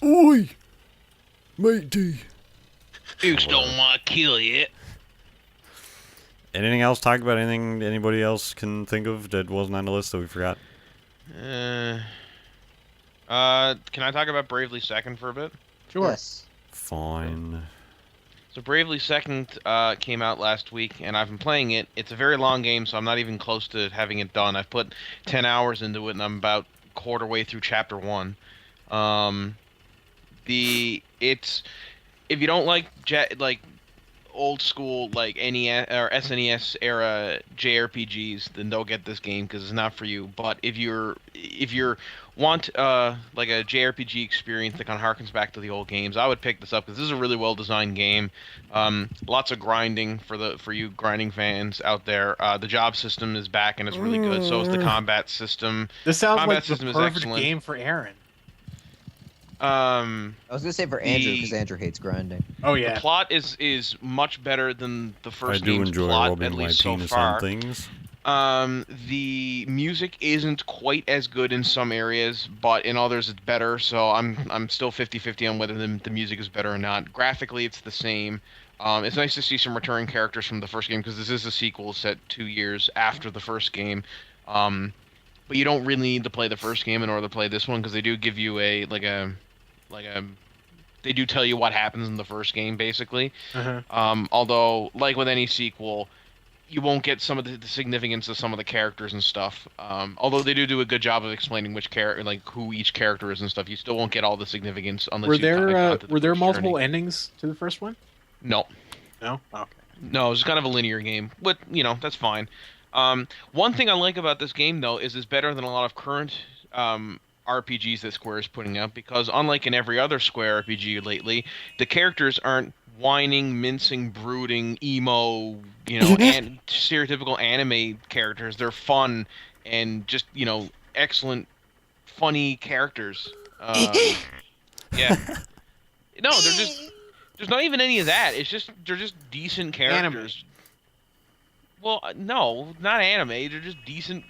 Oi! Matey! Dukes don't want to kill you. Anything else? Talk about anything anybody else can think of that wasn't on the list that we forgot? Can I talk about Bravely Second for a bit? Sure. Yes. Fine. So Bravely Second came out last week, and I've been playing it. It's a very long game, so I'm not even close to having it done. I've put 10 hours into it, and I'm about quarter way through Chapter 1. If you don't like old school like NES or SNES era JRPGs, then don't get this game because it's not for you. But if you want like a JRPG experience that kind of harkens back to the old games, I would pick this up because this is a really well designed game. Lots of grinding for you grinding fans out there. The job system is back and it's really good. So is the combat system. This sounds Combat like the system is perfect excellent. game for Aaron. I was gonna say for Andrew because The- Andrew hates grinding. Oh The yeah. plot is much better than the I first do game's enjoy plot, rubbing at my least so penis far. on things. The music isn't quite as good in some areas, but in others it's better. So I'm still 50-50 on whether the music is better or not. Graphically, it's the same. It's nice to see some returning characters from the first game because this is a sequel set 2 years after the first game. But you don't really need to play the first game in order to play this one because they do give you they do tell you what happens in the first game basically. Uh-huh. Although, like with any sequel, you won't get some of the significance of some of the characters and stuff. Although they do a good job of explaining which character, like who each character is and stuff, you still won't get all the significance unless Were you kinda there got to the were there first multiple journey. endings to the first one? No, No. Okay. no, it's kind of a linear game, but that's fine. One thing I like about this game though is it's better than a lot of current RPGs that Square is putting out because unlike in every other Square RPG lately, the characters aren't whining, mincing, brooding, emo, and stereotypical anime characters. They're fun, and just excellent, funny characters. Yeah. No, there's not even any of that. It's just they're just decent characters. Well, no, not anime. They're just decent,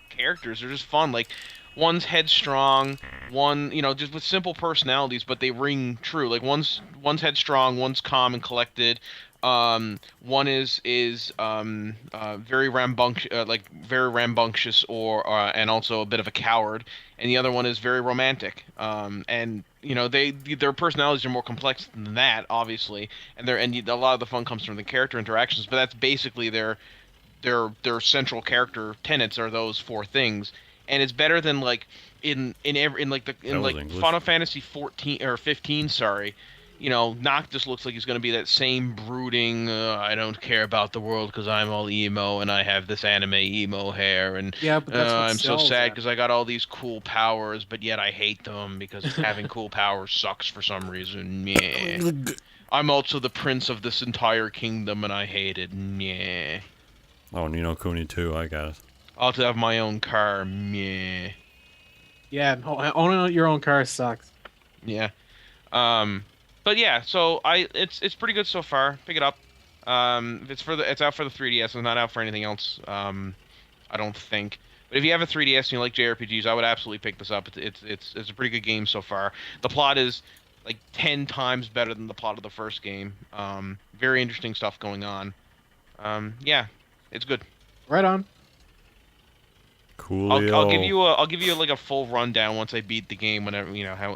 characters. They're just fun. Like, one's headstrong, one, just with simple personalities, but they ring true. Like, one's headstrong, one's calm and collected. One is very rambunctious, or and also a bit of a coward, and the other one is very romantic. And their personalities are more complex than that, obviously, and a lot of the fun comes from the character interactions. But that's basically their central character tenets are those four things, and it's better than like in English. Final Fantasy 14 or 15. Sorry, Noctis looks like he's going to be that same brooding. I don't care about the world because I'm all emo and I have this anime emo hair, and Yeah, but that's what I'm so sells sad it. because I got all these cool powers, but yet I hate them because having cool powers sucks for some reason. Yeah. I'm also the prince of this entire kingdom and I hate it. Yeah. Oh, Nino Kuni too. I got it. I'll have my own car. Meh. Yeah, owning your own car sucks. Yeah. But yeah, so it's pretty good so far. Pick it up. It's out for the 3DS. It's not out for anything else. I don't think. But if you have a 3DS and you like JRPGs, I would absolutely pick this up. It's a pretty good game so far. The plot is like 10 times better than the plot of the first game. Very interesting stuff going on. Yeah, it's good. Right on. Coolio. I'll give you like a full rundown once I beat the game, whenever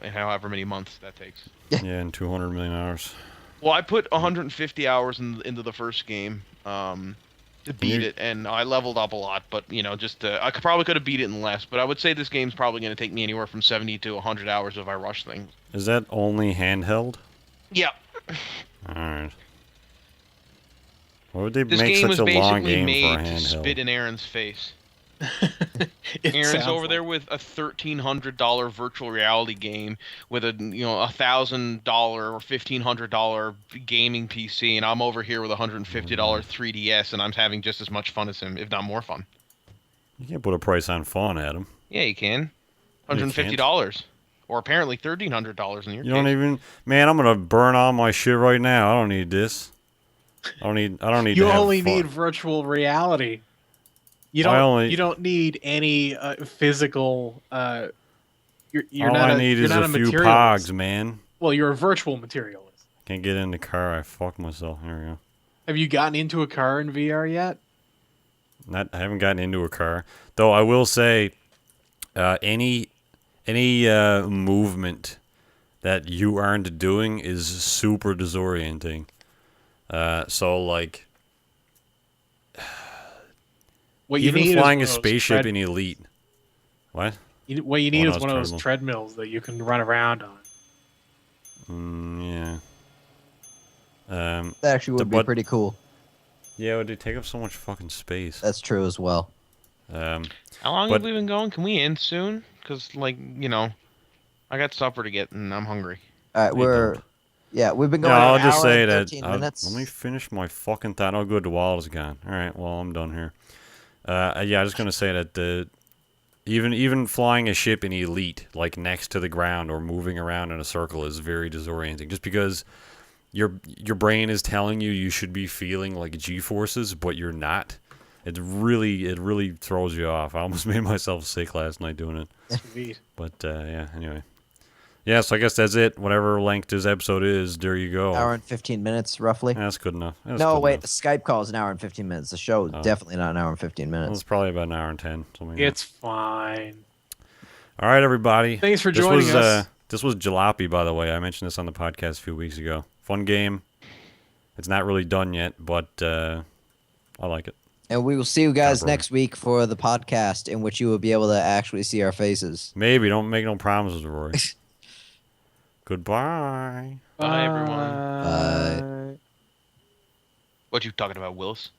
however many months that takes. Yeah, in 200 million hours. Well, I put 150 hours into the first game to beat it, and I leveled up a lot. But I probably could have beat it in less. But I would say this game's probably going to take me anywhere from 70 to 100 hours if I rush things. Is that only handheld? Yeah. All right. Why would they This make game such was a long basically game for a made to handheld? spit in Aaron's face. It Aaron's sounds over like- there with a $1,300 virtual reality game with a $1,000 or $1,500 gaming PC, and I'm over here with a $150 3DS, and I'm having just as much fun as him, if not more fun. You can't put a price on fun, Adam. Yeah, you can. You $150, or apparently $1,300 in your You case. don't even, man. I'm gonna burn all my shit right now. I don't need this. I don't need. You to have only fun. need virtual reality. You I don't. only- You don't need any physical. You're all not. I need you're is not a few materialist. pogs, man. Well, you're a virtual materialist. Can't get in the car. I fuck myself. Here we go. Have you gotten into a car in VR yet? I haven't gotten into a car, though. I will say, any movement that you aren't doing is super disorienting. So like, What you even need flying a is one of those spaceship in Elite. What? What you need One is of one of those those treadmills that you can run around on. Yeah. That actually would be but- pretty cool. Yeah, it would take up so much fucking space. That's true as well. How long but- have we been going? Can we end soon? Because, I got supper to get, and I'm hungry. All right, we've been going. Yeah, I'll an just hour say and that. 13 minutes. Let me finish my fucking thought. Oh, good. The wall is gone. All right. Well, I'm done here. Yeah, I was gonna say that even flying a ship in Elite, like next to the ground or moving around in a circle, is very disorienting. Just because your brain is telling you should be feeling like G-forces, but you're not. It really throws you off. I almost made myself sick last night doing it. Sweet. But yeah. Anyway. Yeah, so I guess that's it. Whatever length this episode is, there you go. Hour and 15 minutes, roughly. That's good enough. That's No, good wait. enough. The Skype call is an hour and 15 minutes. The show is Oh. definitely not an hour and 15 Well, minutes. it's probably about an hour and 10. Something like that. It's fine. All right, everybody. Thanks for joining us. This was Jalopy, by the way. I mentioned this on the podcast a few weeks ago. Fun game. It's not really done yet, but I like it. And we will see you guys Temporary. next week for the podcast in which you will be able to actually see our faces. Maybe. Don't make no promises, Rory. Goodbye. Bye, everyone. Bye. What you talking about, Willis?